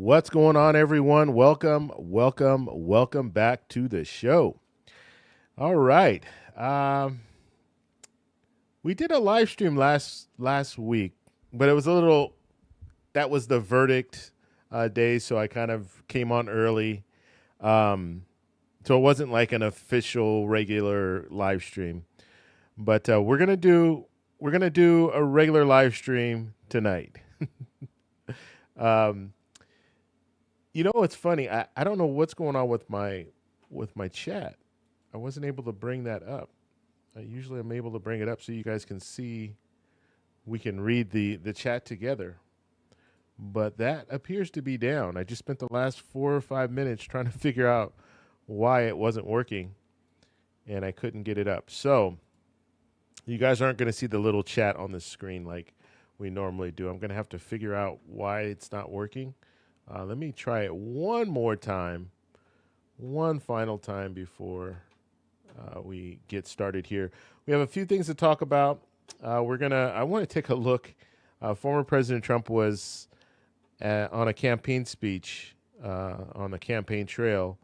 What's going on, everyone? Welcome back to the show. All right. Um, we did a live stream last week, but it was a little. That was the verdict day, so I kind of came on early. Um, so it wasn't like an official regular live stream, but we're gonna do a regular live stream tonight. um, You know what's funny? I don't know what's going on with my chat. I wasn't able to bring that up. Usually I'm able to bring it up so you guys can see we can read the chat together. But that appears to be down. I just spent the last 4 or 5 minutes trying to figure out why it wasn't working and I couldn't get it up. So you guys aren't going to see the little chat on the screen like we normally do. I'm going to have to figure out why it's not working. Let me try it one more time, one final time before we get started here. We have a few things to talk about. I want to take a look. Former President Trump was on a campaign speech on the campaign trail,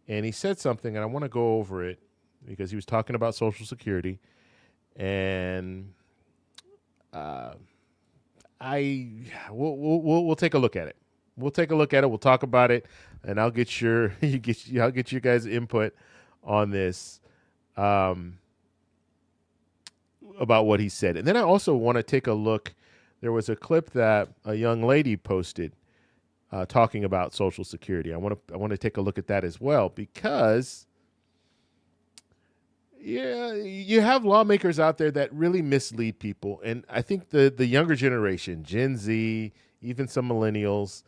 and he said something, and I want to go over it because he was talking about Social Security, and we'll take a look at it. We'll take a look at it. We'll talk about it, and I'll get I'll get you guys input on this about what he said. And then I also want to take a look. There was a clip that a young lady posted talking about Social Security. I want to take a look at that as well because yeah, you have lawmakers out there that really mislead people, and I think the younger generation, Gen Z, even some millennials,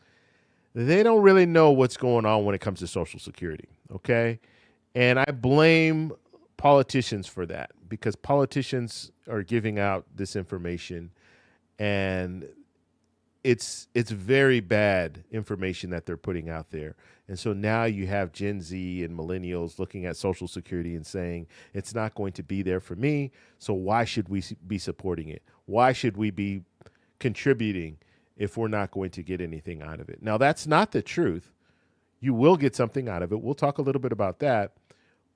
they don't really know what's going on when it comes to Social Security, okay? And I blame politicians for that because politicians are giving out this information, and it's very bad information that they're putting out there. And so now you have Gen Z and millennials looking at Social Security and saying, it's not going to be there for me, so why should we be supporting it? Why should we be contributing if we're not going to get anything out of it? Now, that's not the truth. You will get something out of it. We'll talk a little bit about that.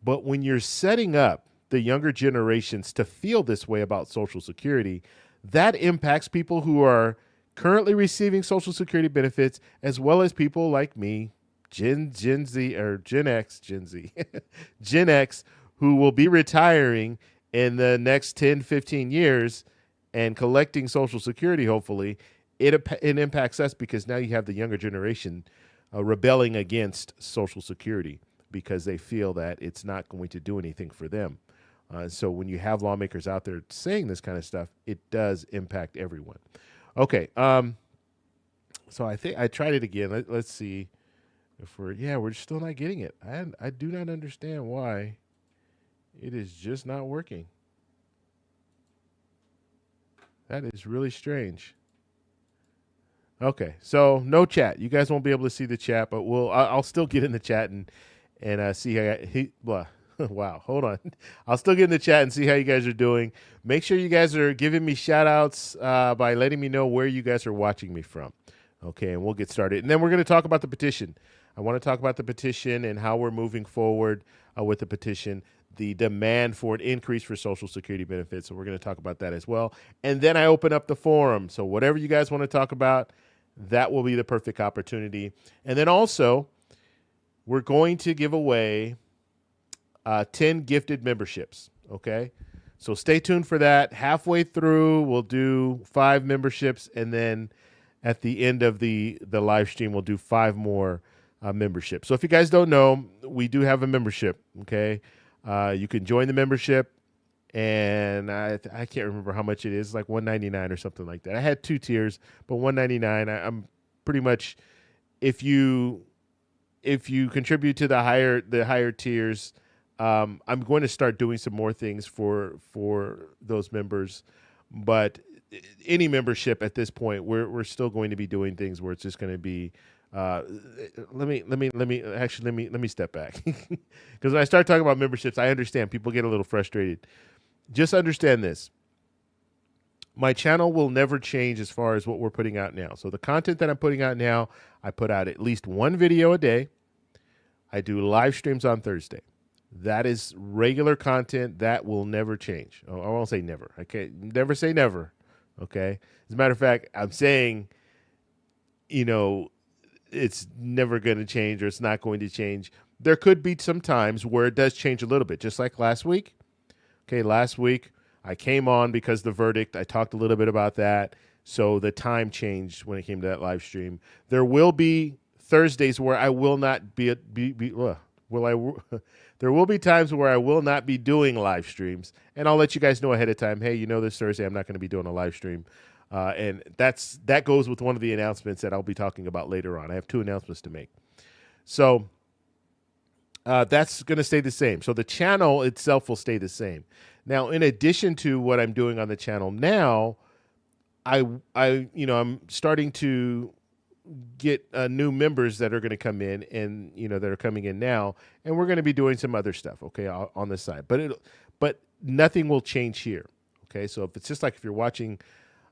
But when you're setting up the younger generations to feel this way about Social Security, that impacts people who are currently receiving Social Security benefits, as well as people like me, Gen Z or Gen X, Gen X, who will be retiring in the next 10, 15 years and collecting Social Security, hopefully. It impacts us because now you have the younger generation rebelling against Social Security because they feel that it's not going to do anything for them. So when you have lawmakers out there saying this kind of stuff, it does impact everyone. Okay, so I think I tried it again. Let's see if we're still not getting it. I do not understand why it is just not working. That is really strange. Okay, so no chat. You guys won't be able to see the chat, but I'll still get in the chat and see how blah. Wow, hold on. I'll still get in the chat and see how you guys are doing. Make sure you guys are giving me shout outs by letting me know where you guys are watching me from. Okay, and we'll get started. And then we're going to talk about the petition. I want to talk about the petition and how we're moving forward with the petition, the demand for an increase for Social Security benefits. So we're going to talk about that as well. And then I open up the forum. So whatever you guys want to talk about, that will be the perfect opportunity. And then also, we're going to give away 10 gifted memberships, okay? So stay tuned for that. Halfway through, we'll do 5 memberships, and then at the end of the live stream, we'll do 5 more memberships. So if you guys don't know, we do have a membership, okay? You can join the membership, and I can't remember how much it is, like $199 or something like that. I had 2 tiers, but $199. I'm pretty much, if you contribute to the higher tiers, I'm going to start doing some more things for those members, but any membership at this point, we're still going to be doing things where it's just going to be. Let me step back because when I start talking about memberships, I understand people get a little frustrated. Just understand this: my channel will never change as far as what we're putting out now. So the content that I'm putting out now, I put out at least one video a day. I do live streams on Thursday. That is regular content. That will never change. I won't say never. I can't never say never. Okay. As a matter of fact, I'm saying, it's never going to change, or it's not going to change. There could be some times where it does change a little bit, just like last week. Okay. Last week I came on because the verdict, I talked a little bit about that. So the time changed when it came to that live stream. There will be Thursdays where I will not there will be times where I will not be doing live streams, and I'll let you guys know ahead of time. Hey, this Thursday I'm not going to be doing a live stream, and that goes with one of the announcements that I'll be talking about later on. I have 2 announcements to make, so that's going to stay the same. So the channel itself will stay the same. Now, in addition to what I'm doing on the channel now, I'm starting to get new members that are going to come in, and that are coming in now, and we're going to be doing some other stuff, okay, on the side. But nothing will change here, okay? So if it's just like if you're watching,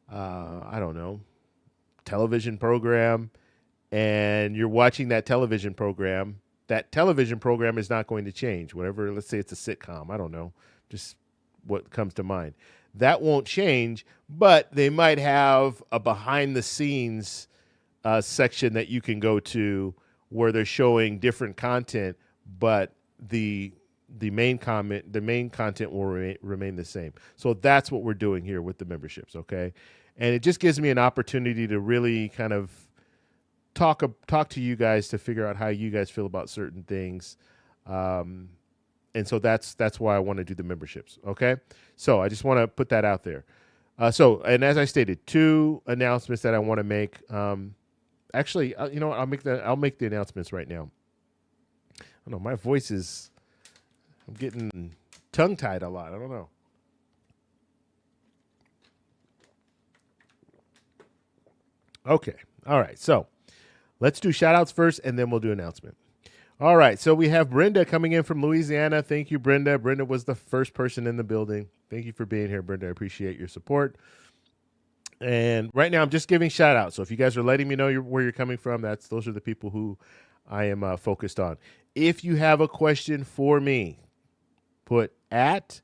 I don't know, television program, and you're watching that television program is not going to change. Whatever, let's say it's a sitcom, I don't know, just what comes to mind. That won't change, but they might have a behind the scenes section that you can go to where they're showing different content, but the main content will remain the same. So that's what we're doing here with the memberships, okay? And it just gives me an opportunity to really kind of talk to you guys to figure out how you guys feel about certain things. And so that's why I want to do the memberships, okay? So I just want to put that out there. And as I stated, 2 announcements that I want to make. Actually, I'll make the announcements right now. I don't know. My voice I'm getting tongue-tied a lot. I don't know. Okay. All right. So let's do shout-outs first, and then we'll do announcement. All right. So we have Brenda coming in from Louisiana. Thank you, Brenda. Brenda was the first person in the building. Thank you for being here, Brenda. I appreciate your support. And right now I'm just giving shout outs. So if you guys are letting me know where you're coming from, those are the people who I am focused on. If you have a question for me, put at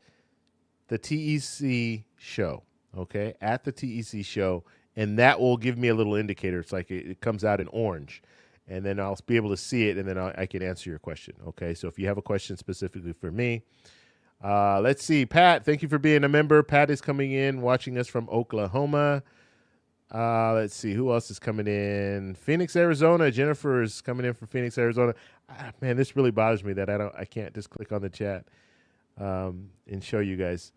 the TEC show, okay? At the TEC show, and that will give me a little indicator. It's like it comes out in orange, and then I'll be able to see it, and then I can answer your question, okay? So if you have a question specifically for me, let's see. Pat, thank you for being a member. Pat is coming in, watching us from Oklahoma. Let's see. Who else is coming in? Phoenix, Arizona. Jennifer is coming in from Phoenix, Arizona. Man, this really bothers me that I can't just click on the chat and show you guys.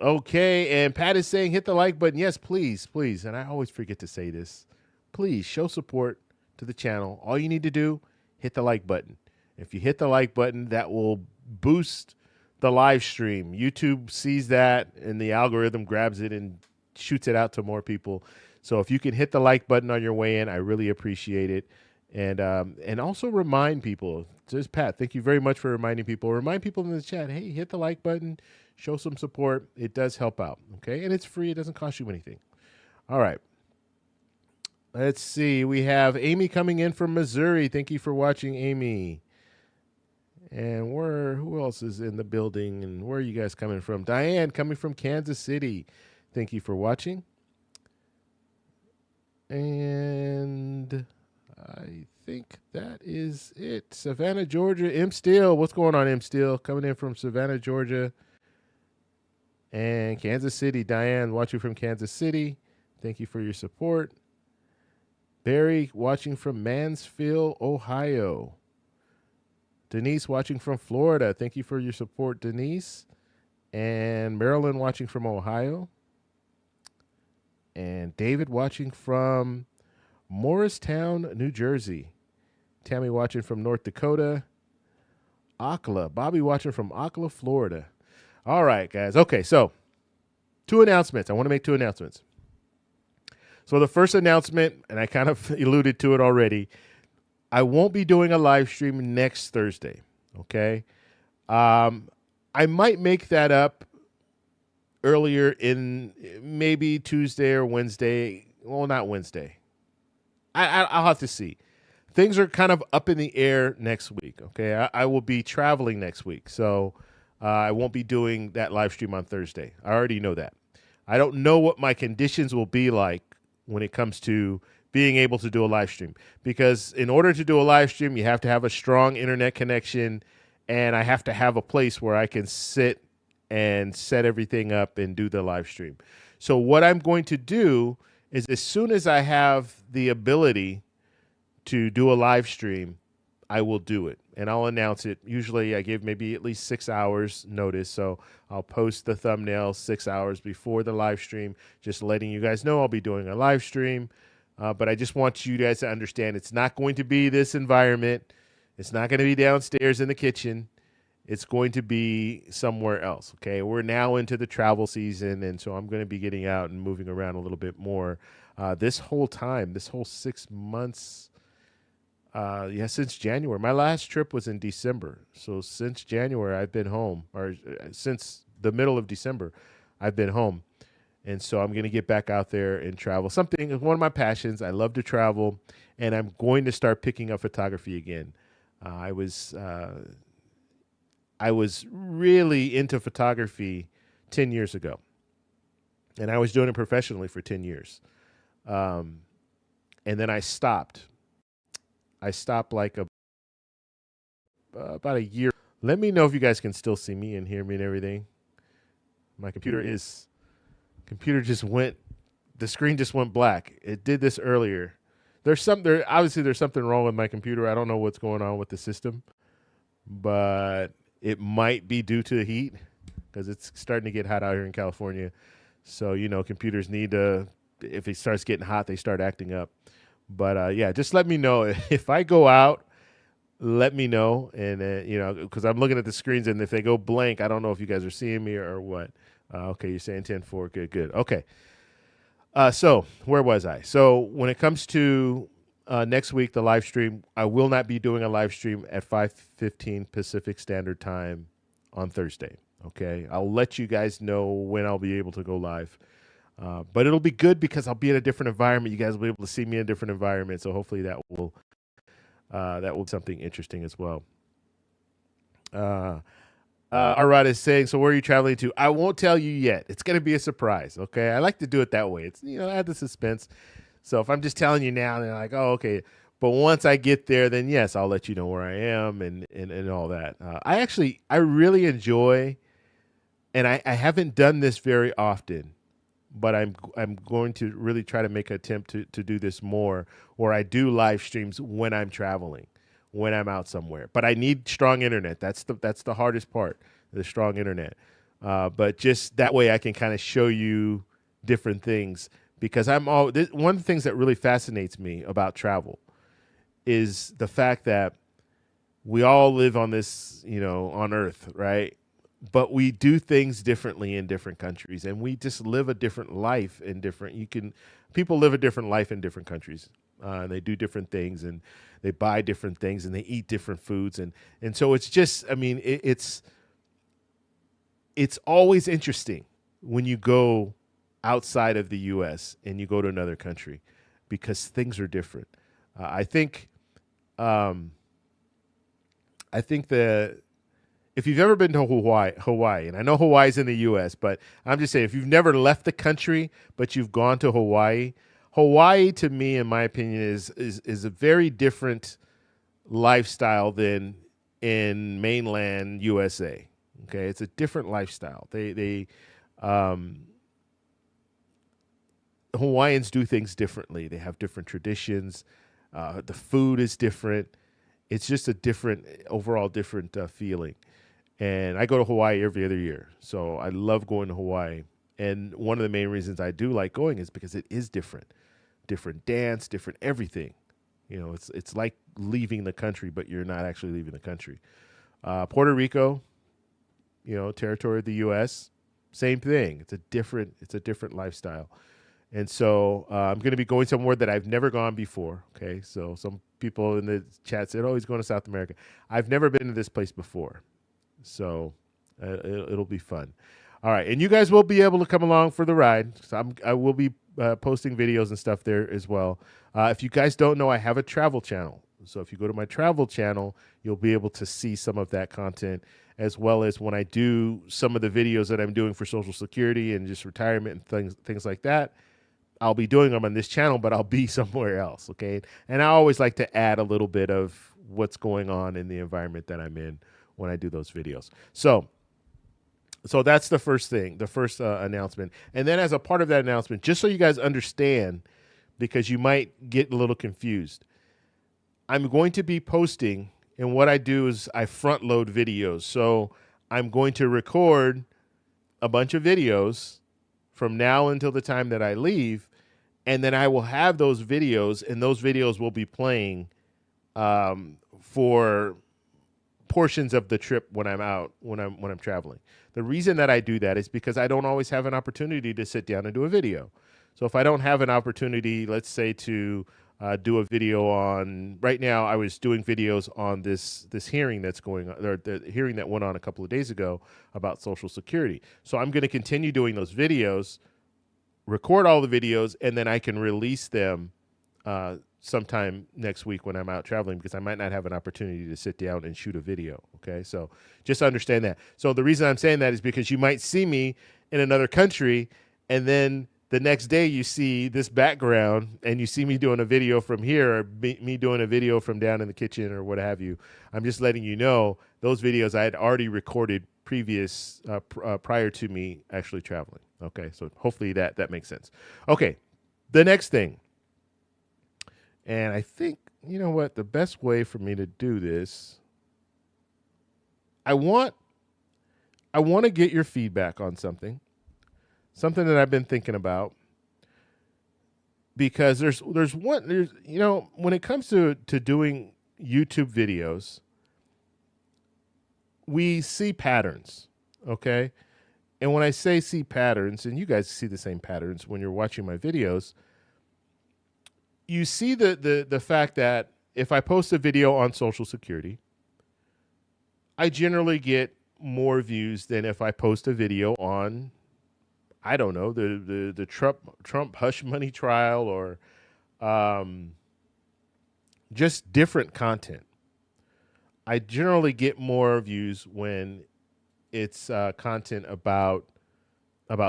Okay, and Pat is saying hit the like button. Yes, please, please. And I always forget to say this. Please show support to the channel. All you need to do, hit the like button. If you hit the like button, that will boost the live stream. YouTube sees that, and the algorithm grabs it and shoots it out to more people. So if you can hit the like button on your way in, I really appreciate it. And also remind people. Just Pat, thank you very much for reminding people. Remind people in the chat, hey, hit the like button, show some support. It does help out, okay? And it's free. It doesn't cost you anything. All right. Let's see. We have Amy coming in from Missouri. Thank you for watching, Amy. And who else is in the building, and where are you guys coming from? Diane coming from Kansas City. Thank you for watching. And I think that is it. Savannah, Georgia. M. Steele. What's going on, M. Steele? Coming in from Savannah, Georgia. And Kansas City. Diane, watching from Kansas City. Thank you for your support. Barry, watching from Mansfield, Ohio. Denise, watching from Florida. Thank you for your support, Denise. And Marilyn, watching from Ohio. And David, watching from Morristown, New Jersey. Tammy, watching from North Dakota. Akla. Bobby, watching from Akla, Florida. All right, guys. Okay, so 2 announcements. I want to make 2 announcements. So the first announcement, and I kind of alluded to it already, I won't be doing a live stream next Thursday, okay? I might make that up earlier in maybe Tuesday or Wednesday. Well, not Wednesday. I'll have to see. Things are kind of up in the air next week. Okay, I will be traveling next week, so I won't be doing that live stream on Thursday. I already know that. I don't know what my conditions will be like when it comes to being able to do a live stream, because in order to do a live stream, you have to have a strong internet connection, and I have to have a place where I can sit and set everything up and do the live stream. So what I'm going to do is, as soon as I have the ability to do a live stream, I will do it and I'll announce it. Usually I give maybe at least 6 hours notice. So I'll post the thumbnail 6 hours before the live stream, just letting you guys know I'll be doing a live stream. But I just want you guys to understand it's not going to be this environment. It's not going to be downstairs in the kitchen. It's going to be somewhere else. Okay. We're now into the travel season. And so I'm going to be getting out and moving around a little bit more this whole time, this whole 6 months. Since January. My last trip was in December. So since January, I've been home, or since the middle of December, I've been home. And so I'm going to get back out there and travel. One of my passions. I love to travel, and I'm going to start picking up photography again. I was really into photography 10 years ago, and I was doing it professionally for 10 years. And then I stopped. Like about a year. Let me know if you guys can still see me and hear me and everything. My computer just went, the screen just went black. It did this earlier. Obviously there's something wrong with my computer. I don't know what's going on with the system, but it might be due to the heat, because it's starting to get hot out here in California. So, computers need to, if it starts getting hot, they start acting up. But just let me know if I go out. Let me know, and because I'm looking at the screens, and if they go blank, I don't know if you guys are seeing me or what. Okay, you're saying 10-4. Good. Okay. So where was I? So when it comes to next week, the live stream, I will not be doing a live stream at 5:15 Pacific Standard Time on Thursday. Okay, I'll let you guys know when I'll be able to go live. But it'll be good because I'll be in a different environment. You guys will be able to see me in a different environment. So hopefully that will be something interesting as well. Arad is saying, so where are you traveling to? I won't tell you yet. It's going to be a surprise. Okay. I like to do it that way. It's, add the suspense. So if I'm just telling you now, then like, oh, okay. But once I get there, then yes, I'll let you know where I am and all that. I really enjoy, and I haven't done this very often, but I'm going to really try to make an attempt to do this more, where I do live streams when I'm traveling, when I'm out somewhere. But I need strong internet. That's the hardest part, the strong internet. But just that way I can kind of show you different things, because one of the things that really fascinates me about travel is the fact that we all live on this, on Earth, right? But we do things differently in different countries, and we just live a different life in people live a different life in different countries. And they do different things, and they buy different things, and they eat different foods. And so it's just, it's always interesting when you go outside of the U.S. and you go to another country, because things are different. I think that if you've ever been to Hawaii, and I know Hawaii's in the U.S., but I'm just saying, if you've never left the country but you've gone to Hawaii, to me, in my opinion, is a very different lifestyle than in mainland USA. Okay, it's a different lifestyle. Hawaiians do things differently. They have different traditions. The food is different. It's just a overall different feeling. And I go to Hawaii every other year. So I love going to Hawaii. And one of the main reasons I do like going is because it is different. Different dance, different everything. It's like leaving the country, but you're not actually leaving the country. Puerto Rico, territory of the U.S., same thing. It's a different lifestyle. And so I'm going to be going somewhere that I've never gone before. Okay, so some people in the chat said, "Oh, he's going to South America." I've never been to this place before, so it'll be fun. All right, and you guys will be able to come along for the ride. So I will be posting videos and stuff there as well. If you guys don't know, I have a travel channel. So if you go to my travel channel, you'll be able to see some of that content, as well as when I do some of the videos that I'm doing for Social Security and just retirement and things like that. I'll be doing them on this channel, but I'll be somewhere else, okay? And I always like to add a little bit of what's going on in the environment that I'm in when I do those videos. So that's the first thing, the first announcement. And then as a part of that announcement, just so you guys understand, because you might get a little confused, I'm going to be posting, and what I do is I front load videos. So I'm going to record a bunch of videos from now until the time that I leave, and then I will have those videos, and those videos will be playing for portions of the trip when I'm out, when I'm traveling. The reason that I do that is because I don't always have an opportunity to sit down and do a video. So if I don't have an opportunity, let's say to do a video on, right now I was doing videos on this hearing that's going on, or the hearing that went on a couple of days ago about Social Security. So I'm going to continue doing those videos, record all the videos, and then I can release them sometime next week when I'm out traveling, because I might not have an opportunity to sit down and shoot a video. Okay, so just understand that. So the reason I'm saying that is because you might see me in another country, and then the next day you see this background and you see me doing a video from here, or me doing a video from down in the kitchen or what have you. I'm just letting you know those videos I had already recorded prior to me actually traveling. Okay, so hopefully that makes sense. Okay, the next thing. And I think, you know what, the best way for me to do this, I want to get your feedback on something that I've been thinking about, because there's when it comes to doing YouTube videos, we see patterns, okay? And when I say see patterns, and you guys see the same patterns when you're watching my videos, you see the fact that if I post a video on Social Security, I generally get more views than if I post a video on, I don't know, the Trump hush money trial, or just different content. I generally get more views when it's content about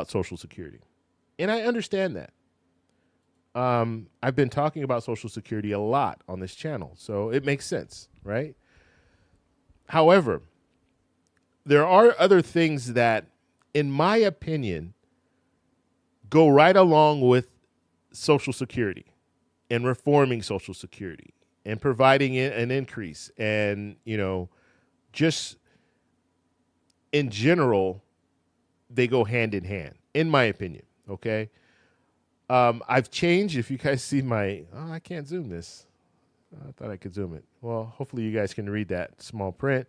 Social Security, and I understand that. I've been talking about Social Security a lot on this channel, so it makes sense, right? However, there are other things that, in my opinion, go right along with Social Security and reforming Social Security and providing an increase, and, just in general, they go hand in hand, in my opinion, okay? I've changed. If you guys see I can't zoom this. I thought I could zoom it. Well, hopefully you guys can read that small print.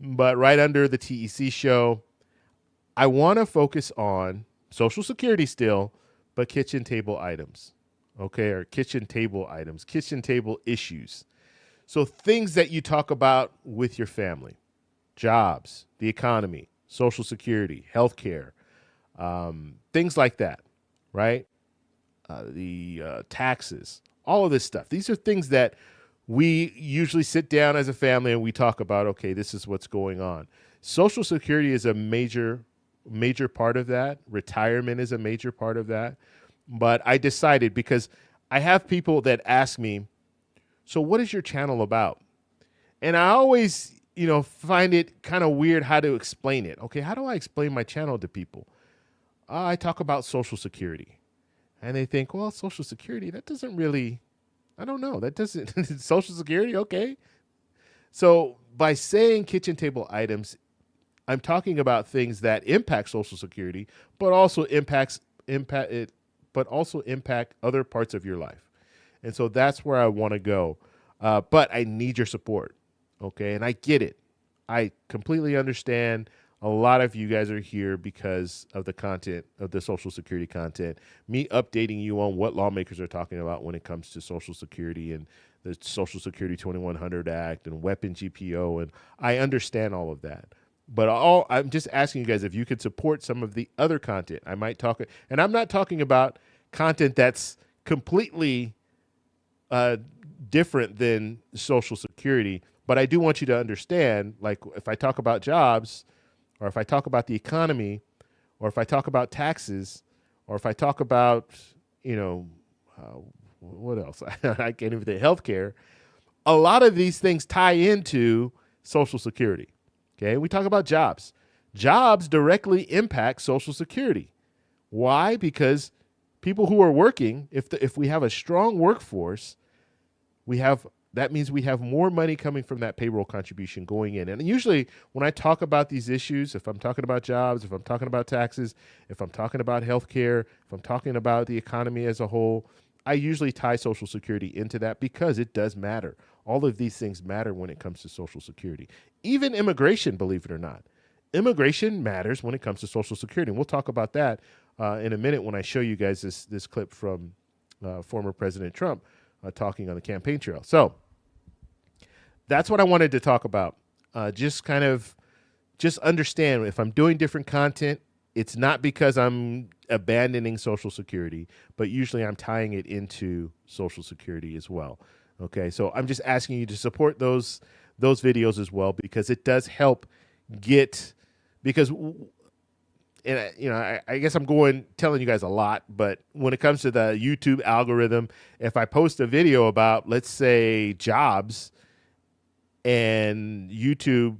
But right under the TEC show, I want to focus on Social Security still, but kitchen table items, okay? Or kitchen table items, kitchen table issues. So things that you talk about with your family, jobs, the economy, Social Security, healthcare, things like that, right? The taxes, all of this stuff. These are things that we usually sit down as a family and we talk about, okay, this is what's going on. Social Security is a major part of that. Retirement is a major part of that. But I decided, because I have people that ask me, so what is your channel about? And I always, find it kind of weird how to explain it. Okay, how do I explain my channel to people? I talk about Social Security. And they think, well, Social Security, that doesn't really, I don't know. That doesn't, Social Security, okay. So by saying kitchen table items, I'm talking about things that impact Social Security, but also impact other parts of your life. And so that's where I want to go. But I need your support, okay? And I get it. I completely understand. A lot of you guys are here because of the content, of the Social Security content, me updating you on what lawmakers are talking about when it comes to Social Security and the Social Security 2100 Act and weapon GPO. And I understand all of that. But I'm just asking you guys if you could support some of the other content. I might talk, and I'm not talking about content that's completely uh, different than Social Security, but I do want you to understand, like if I talk about jobs, or if I talk about the economy, or if I talk about taxes, or if I talk about, you know, what else? I can't even think, healthcare. A lot of these things tie into Social Security. Okay, we talk about jobs. Jobs directly impact Social Security. Why? Because people who are working, if we have a strong workforce, that means we have more money coming from that payroll contribution going in. And usually when I talk about these issues, if I'm talking about jobs, if I'm talking about taxes, if I'm talking about healthcare, if I'm talking about the economy as a whole, I usually tie Social Security into that because it does matter. All of these things matter when it comes to Social Security. Even immigration, believe it or not. Immigration matters when it comes to Social Security. And we'll talk about that in a minute when I show you guys this clip from former President Trump talking on the campaign trail. So that's what I wanted to talk about. Just understand if I'm doing different content, it's not because I'm abandoning Social Security, but usually I'm tying it into Social Security as well. Okay, so I'm just asking you to support those videos as well because it does help get, because, and I guess I'm telling you guys a lot, but when it comes to the YouTube algorithm, if I post a video about, let's say, jobs, and YouTube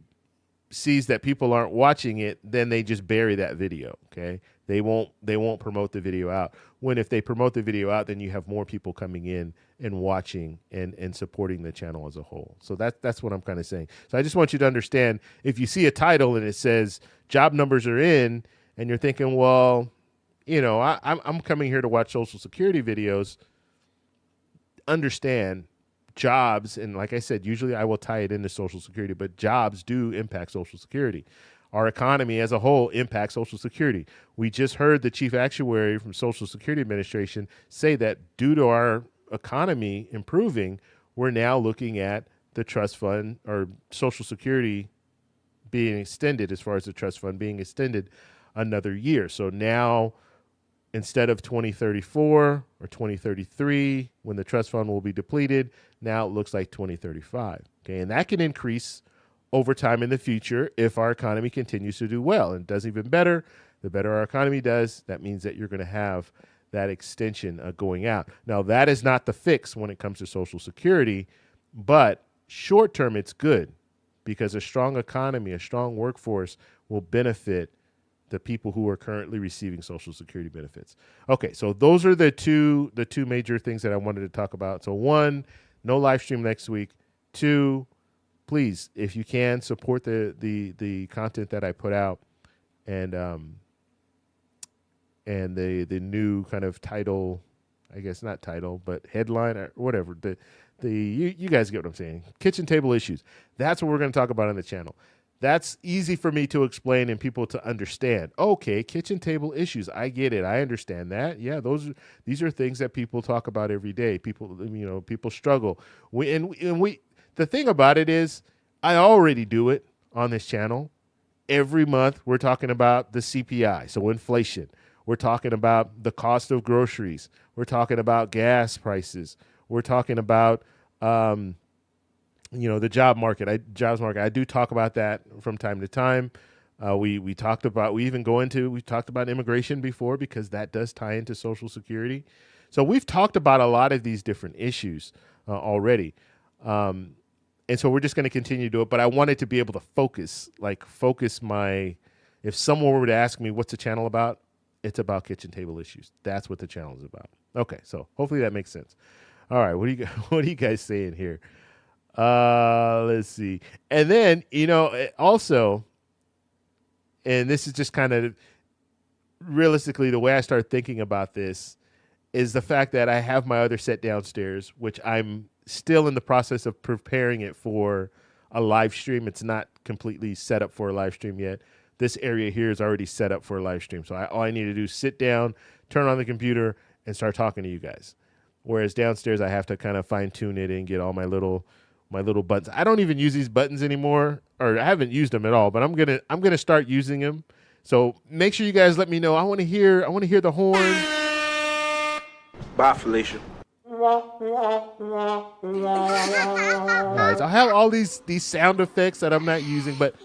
sees that people aren't watching it, then they just bury that video. Okay, they won't promote the video out. When if they promote the video out, then you have more people coming in and watching and supporting the channel as a whole. So that's what I'm kind of saying. So I just want you to understand, if you see a title and it says job numbers are in, and you're thinking, well, I'm coming here to watch Social Security videos, understand jobs, and like I said, usually I will tie it into Social Security, but jobs do impact Social Security. Our economy as a whole impacts Social Security. We just heard the chief actuary from Social Security Administration say that due to our economy improving, we're now looking at the trust fund or Social Security being extended, as far as the trust fund being extended another year. So now, instead of 2034 or 2033, when the trust fund will be depleted, now it looks like 2035. Okay, and that can increase over time in the future if our economy continues to do well and does even better. The better our economy does, that means that you're going to have that extension going out. Now, that is not the fix when it comes to Social Security, but short term, it's good because a strong economy, a strong workforce will benefit the people who are currently receiving Social Security benefits. Okay, so those are the two major things that I wanted to talk about. So one, no live stream next week. Two, please, if you can, support the content that I put out, and the new kind of title, I guess not title, but headline or whatever. You guys get what I'm saying. Kitchen table issues. That's what we're going to talk about on the channel. That's easy for me to explain and people to understand. Okay, kitchen table issues. I get it. I understand that. Yeah, these are things that people talk about every day. People struggle. The thing about it is, I already do it on this channel. Every month, we're talking about the CPI, so inflation. We're talking about the cost of groceries. We're talking about gas prices. We're talking about the job market. I do talk about that from time to time. We talked about immigration before because that does tie into Social Security. So we've talked about a lot of these different issues already. And so we're just going to continue to do it. But I wanted to be able to focus if someone were to ask me what's the channel about, it's about kitchen table issues. That's what the channel is about. Okay, so hopefully that makes sense. All right, what are you guys saying here? Let's see. And then, also, and this is just kind of realistically the way I start thinking about this is the fact that I have my other set downstairs, which I'm still in the process of preparing it for a live stream. It's not completely set up for a live stream yet. This area here is already set up for a live stream. So all I need to do is sit down, turn on the computer, and start talking to you guys. Whereas downstairs, I have to kind of fine tune it and get all my little my little buttons. I don't even use these buttons anymore, or I haven't used them at all, but I'm gonna start using them. So make sure you guys let me know. I want to hear the horn. Bye, Felicia. All right, so I have all these sound effects that I'm not using, but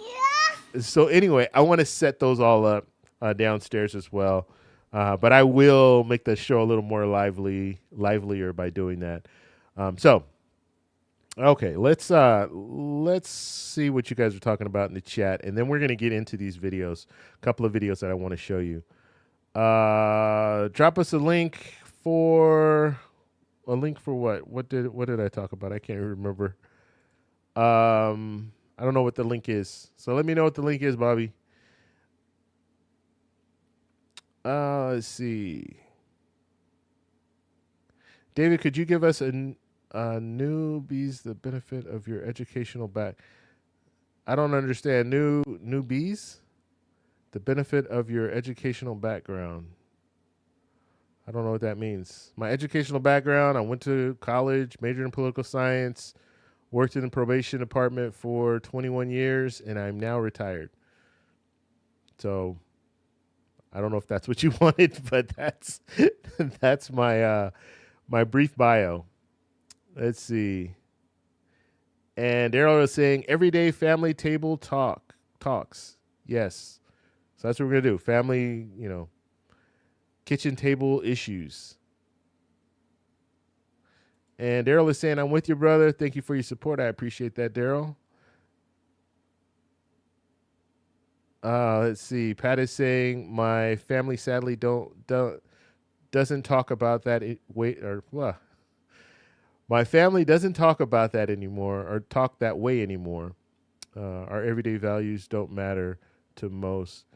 so anyway, I want to set those all up downstairs as well. But I will make the show a little more livelier by doing that. So, okay, let's see what you guys are talking about in the chat, and then we're gonna get into these videos. A couple of videos that I want to show you. Drop us a link for what? What did I talk about? I can't remember. I don't know what the link is. So let me know what the link is, Bobby. Let's see. David, could you give us a newbies the benefit of your educational back? I don't understand. Newbies? The benefit of your educational background. I don't know what that means. My educational background, I went to college, majored in political science, worked in the probation department for 21 years, and I'm now retired. So I don't know if that's what you wanted, but that's my my brief bio. Let's see. And Daryl is saying everyday family table talks. Yes. So that's what we're gonna do. Family, kitchen table issues. And Daryl is saying, I'm with you, brother. Thank you for your support. I appreciate that, Daryl. Let's see. Pat is saying, my family sadly doesn't talk about that. My family doesn't talk about that anymore or talk that way anymore. Our everyday values don't matter to most.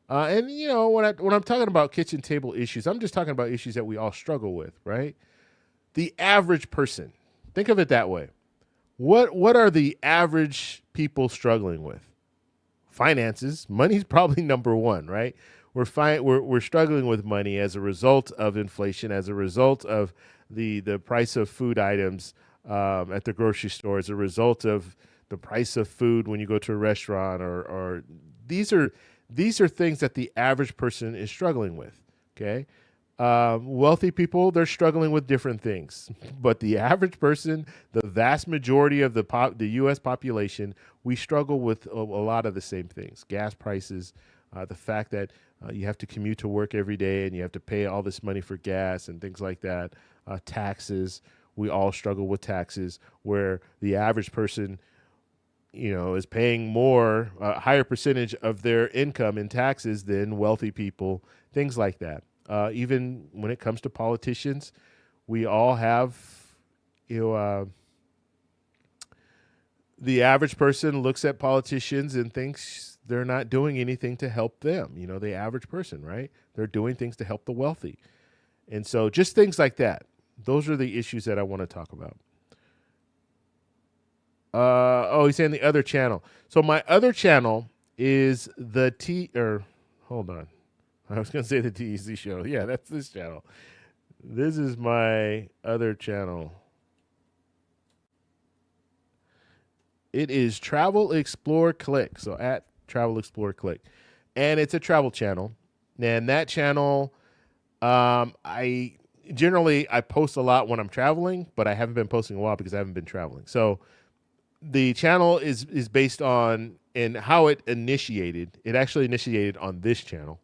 And when I'm talking about kitchen table issues, I'm just talking about issues that we all struggle with, right? The average person, think of it that way. What are the average people struggling with? Finances. Money's probably number one, right? We're struggling with money as a result of inflation, as a result of the price of food items at the grocery store, as a result of the price of food when you go to a restaurant, or these are things that the average person is struggling with. Okay. Wealthy people, they're struggling with different things, but the average person, the vast majority of the U.S. population, we struggle with a lot of the same things. Gas prices, the fact that you have to commute to work every day and you have to pay all this money for gas and things like that. Taxes, we all struggle with taxes, where the average person, is paying more, a higher percentage of their income in taxes than wealthy people, things like that. Even when it comes to politicians, we all have, the average person looks at politicians and thinks they're not doing anything to help them. The average person, right? They're doing things to help the wealthy. And so just things like that. Those are the issues that I want to talk about. He's saying the other channel. So my other channel is hold on. I was going to say the TEC show. Yeah, that's this channel. This is my other channel. It is Travel Explore Click. So at Travel Explore Click. And it's a travel channel. And that channel, I post a lot when I'm traveling, but I haven't been posting a lot because I haven't been traveling. So the channel is based on, and how it initiated. It actually initiated on this channel.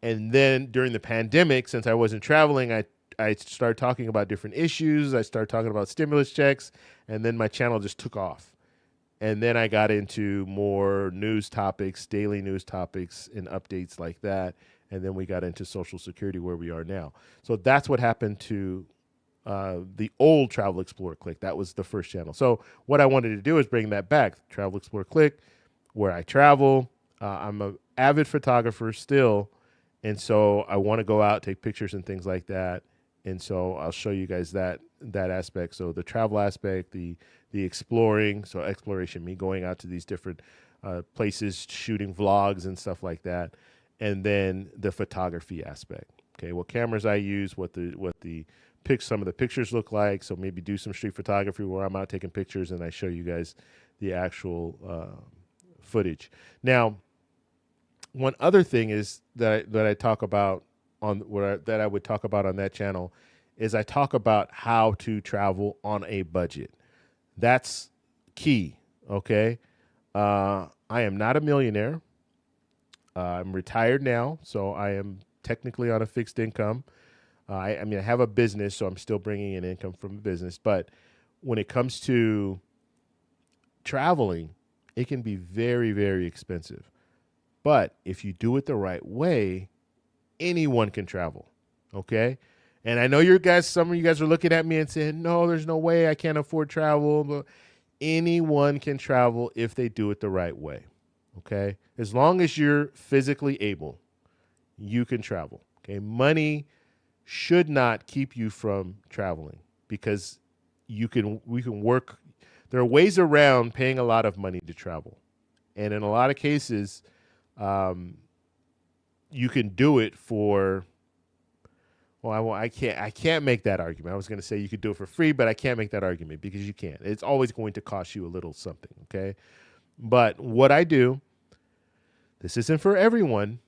And then during the pandemic, since I wasn't traveling, I started talking about different issues. I started talking about stimulus checks, and then my channel just took off. And then I got into more news topics, daily news topics, and updates like that. And then we got into Social Security, where we are now. So that's what happened to the old Travel Explorer Click. That was the first channel. So what I wanted to do is bring that back, Travel Explorer Click, where I travel. I'm an avid photographer still. And so I want to go out, take pictures and things like that. And so I'll show you guys that aspect. So the travel aspect, the exploring, so exploration, me going out to these different places, shooting vlogs and stuff like that. And then the photography aspect. Okay, what cameras I use, what the some of the pictures look like. So maybe do some street photography where I'm out taking pictures and I show you guys the actual footage. Now, one other thing is that I talk about that I would talk about on that channel is I talk about how to travel on a budget. That's key. Okay. I am not a millionaire. I'm retired now, so I am technically on a fixed income. I mean, I have a business, so I'm still bringing in income from the business. But when it comes to traveling, it can be very, very expensive. But if you do it the right way, anyone can travel. Okay. And I know some of you guys are looking at me and saying, no, there's no way, I can't afford travel. But anyone can travel if they do it the right way. Okay. As long as you're physically able, you can travel. Okay. Money should not keep you from traveling because we can work. There are ways around paying a lot of money to travel. And in a lot of cases, you can do it for, well, I can't make that argument. I was going to say you could do it for free, but I can't make that argument because you can't. It's always going to cost you a little something. Okay. But what I do, this isn't for everyone,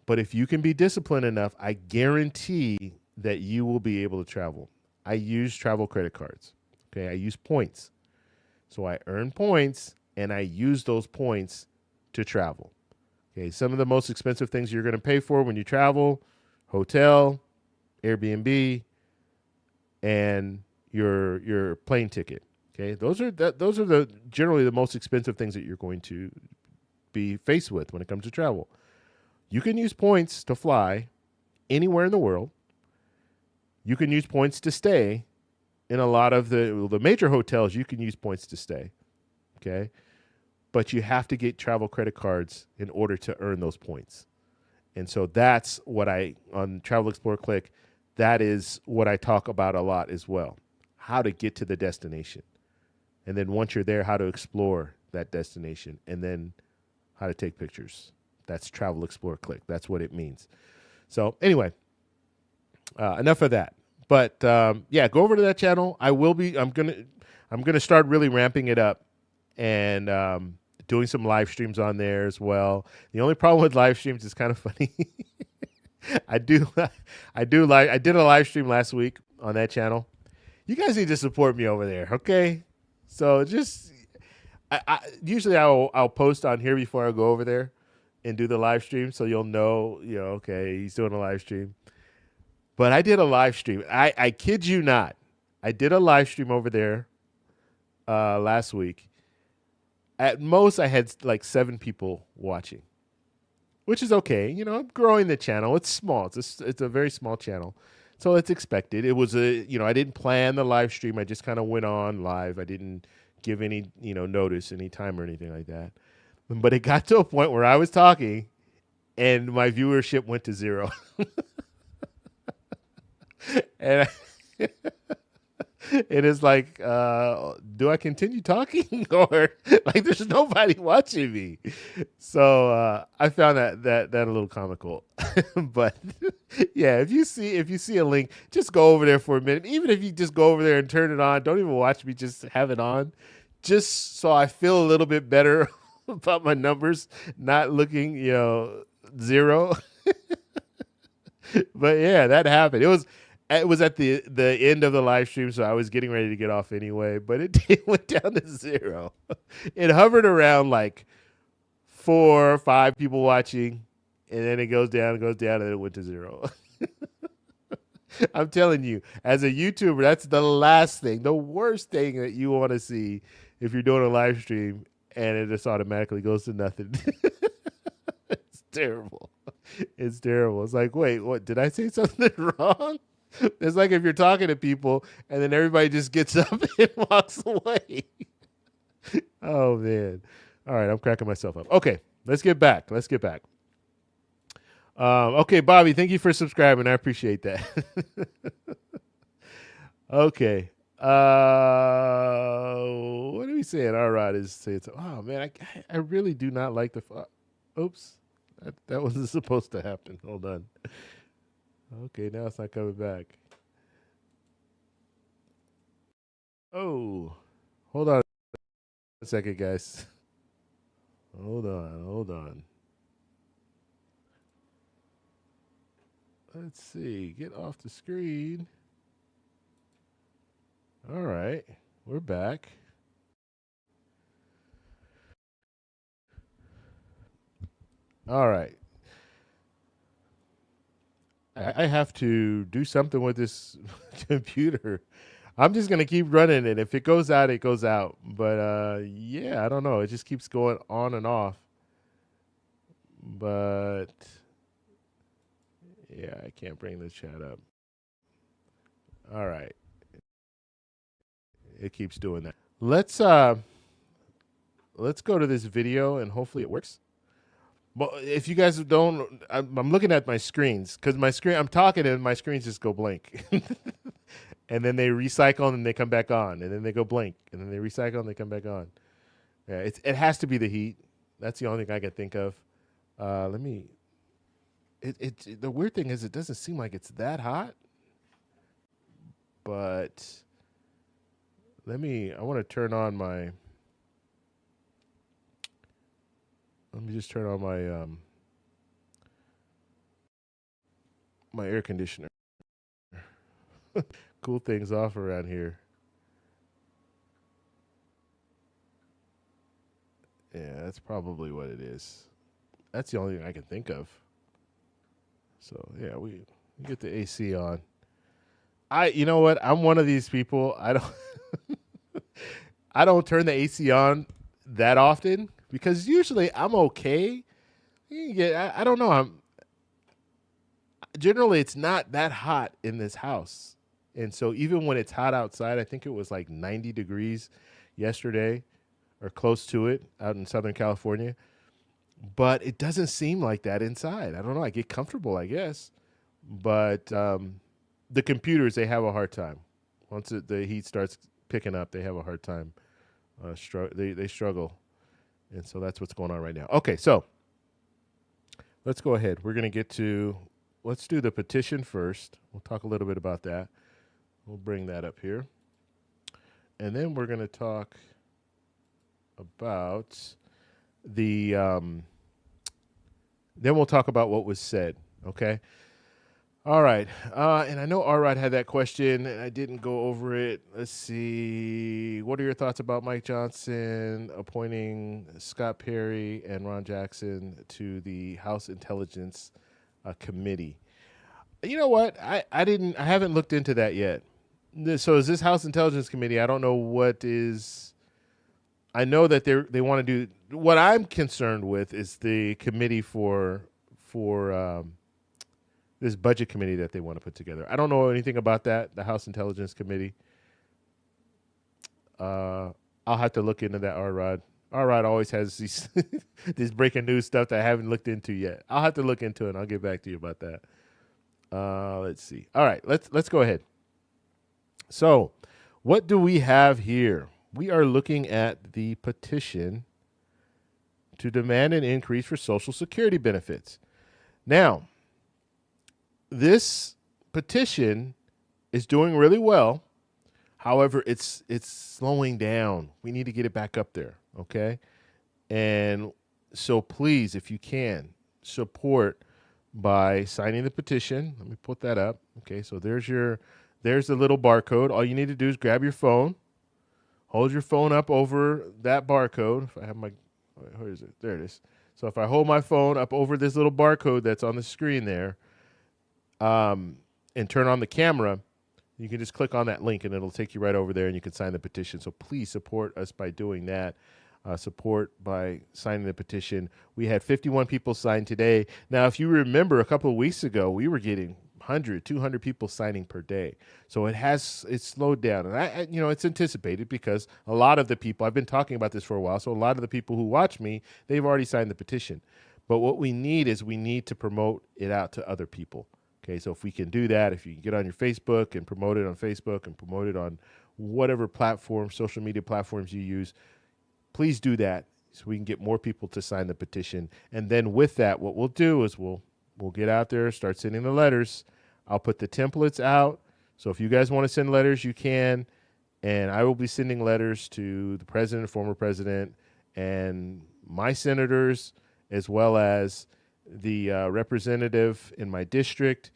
but if you can be disciplined enough, I guarantee that you will be able to travel. I use travel credit cards. Okay. I use points. So I earn points and I use those points to travel. Okay. Some of the most expensive things you're going to pay for when you travel: hotel, Airbnb, and your plane ticket. Okay. Those are generally the most expensive things that you're going to be faced with when it comes to travel. You can use points to fly anywhere in the world. You can use points to stay in a lot of the major hotels. You can use points to stay. Okay. But you have to get travel credit cards in order to earn those points. And so that's what on Travel Explorer Click, that is what I talk about a lot as well. How to get to the destination. And then once you're there, how to explore that destination. And then how to take pictures. That's Travel Explorer Click. That's what it means. So anyway, enough of that. But yeah, go over to that channel. I'm gonna start really ramping it up and doing some live streams on there as well. The only problem with live streams is kind of funny. I did a live stream last week on that channel. You guys need to support me over there, okay? So just usually I'll post on here before I go over there and do the live stream, so you'll know, okay, he's doing a live stream. But I did a live stream. I kid you not. I did a live stream over there last week. At most, I had like 7 people watching, which is okay. I'm growing the channel. It's small. It's a very small channel, so it's expected. It was I didn't plan the live stream. I just kind of went on live. I didn't give any, notice, any time or anything like that. But it got to a point where I was talking and my viewership went to 0. And it is like, do I continue talking or like there's nobody watching me? So I found that a little comical. But yeah, if you see a link, just go over there for a minute. Even if you just go over there and turn it on, don't even watch me, just have it on, just so I feel a little bit better about my numbers not looking, 0. But yeah, that happened. It was at the end of the live stream, so I was getting ready to get off anyway, but it went down to 0. It hovered around like 4 or 5 people watching, and then it goes down, and then it went to 0. I'm telling you, as a YouTuber, that's the last thing, the worst thing that you want to see if you're doing a live stream and it just automatically goes to nothing. It's terrible. It's terrible. It's like, wait, what? Did I say something wrong? It's like if you're talking to people and then everybody just gets up and walks away. Oh, man. All right, I'm cracking myself up. Okay, let's get back. Okay, Bobby, thank you for subscribing. I appreciate that. Okay. What are we saying? All right, is saying, oh, man, I really do not like the... Oops. That wasn't supposed to happen. Hold on. Okay, now it's not coming back. Oh, hold on a second, guys. Hold on. Let's see. Get off the screen. All right, we're back. All right. I have to do something with this computer. I'm just gonna keep running it. If it goes out, it goes out. But yeah, I don't know. It just keeps going on and off. But yeah, I can't bring the chat up. All right, it keeps doing that. Let's go to this video and hopefully it works. Well, if you guys don't, I'm looking at my screens because my screen, I'm talking and my screens just go blank. And then they recycle and they come back on, and then they go blank, and then they recycle and they come back on. Yeah, it has to be the heat. That's the only thing I can think of. Let me. The weird thing is it doesn't seem like it's that hot, but I want to turn on my. Let me just turn on my my air conditioner. Cool things off around here. Yeah, that's probably what it is. That's the only thing I can think of. So yeah, we get the AC on. You know what? I'm one of these people. I don't turn the AC on that often because usually I'm okay. Yeah, I don't know. Generally it's not that hot in this house. And so even when it's hot outside, I think it was like 90 degrees yesterday or close to it out in Southern California. But it doesn't seem like that inside. I don't know. I get comfortable, I guess. But the computers, they have a hard time. Once the heat starts picking up, they have a hard time. They struggle. And so that's what's going on right now. Okay, so let's go ahead. Let's do the petition first. We'll talk a little bit about that. We'll bring that up here. And then we're going to talk about then we'll talk about what was said, okay? All right. And I know Arrod had that question, and I didn't go over it. Let's see. What are your thoughts about Mike Johnson appointing Scott Perry and Ron Jackson to the House Intelligence Committee? You know what? I haven't looked into that yet. So is this House Intelligence Committee? I don't know what is. I know that they want to do. What I'm concerned with is the committee for this budget committee that they want to put together. I don't know anything about that. The House Intelligence Committee. I'll have to look into that. Arrod always has these this breaking news stuff that I haven't looked into yet. I'll have to look into it. And I'll get back to you about that. Let's see. All right, let's go ahead. So, what do we have here? We are looking at the petition to demand an increase for Social Security benefits. Now, this petition is doing really well. However, it's slowing down. We need to get it back up there, okay? And so please, if you can, support by signing the petition. Let me put that up. Okay, so there's the little barcode. All you need to do is grab your phone. Hold your phone up over that barcode. If I have where is it? There it is. So if I hold my phone up over this little barcode that's on the screen there, and turn on the camera, you can just click on that link and it'll take you right over there and you can sign the petition. So please support us by doing that. Support by signing the petition. We had 51 people sign today. Now, if you remember a couple of weeks ago, we were getting 100, 200 people signing per day. So it's slowed down. And it's anticipated because a lot of the people, I've been talking about this for a while, so a lot of the people who watch me, they've already signed the petition. But what we need to promote it out to other people. Okay, so if we can do that, if you can get on your Facebook and promote it on Facebook and promote it on whatever platform, social media platforms you use, please do that so we can get more people to sign the petition. And then with that, what we'll do is we'll get out there, start sending the letters. I'll put the templates out. So if you guys want to send letters, you can. And I will be sending letters to the president, former president, and my senators, as well as the representative in my district.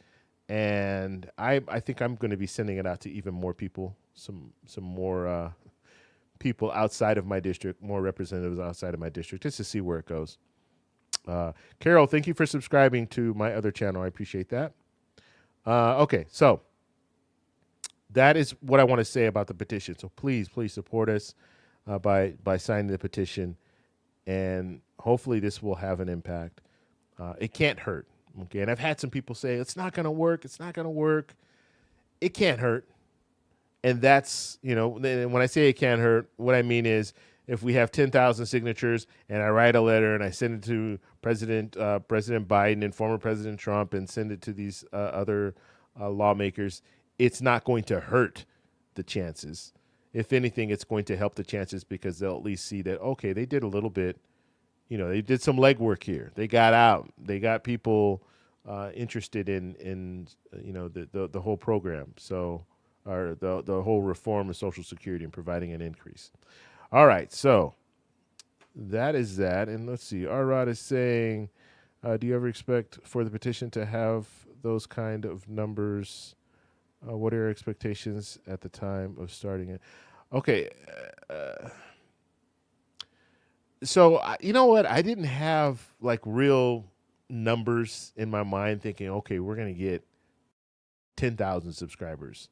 And I think I'm going to be sending it out to even more people, some more people outside of my district, more representatives outside of my district, just to see where it goes. Carol, thank you for subscribing to my other channel. I appreciate that. Okay, so that is what I want to say about the petition. So please support us by signing the petition, and hopefully this will have an impact. It can't hurt. Okay, and I've had some people say it's not going to work. It's not going to work. It can't hurt. And that's, when I say it can't hurt, what I mean is if we have 10,000 signatures and I write a letter and I send it to President Biden and former President Trump and send it to these other lawmakers, it's not going to hurt the chances. If anything, it's going to help the chances because they'll at least see that, okay, they did a little bit. They did some legwork here. They got out. They got people interested in the whole program. So, or the whole reform of Social Security and providing an increase. All right, so that is that. And let's see. Arad is saying, do you ever expect for the petition to have those kind of numbers? What are your expectations at the time of starting it? Okay. So, you know what? I didn't have like real numbers in my mind thinking, okay, we're going to get 10,000 subscribers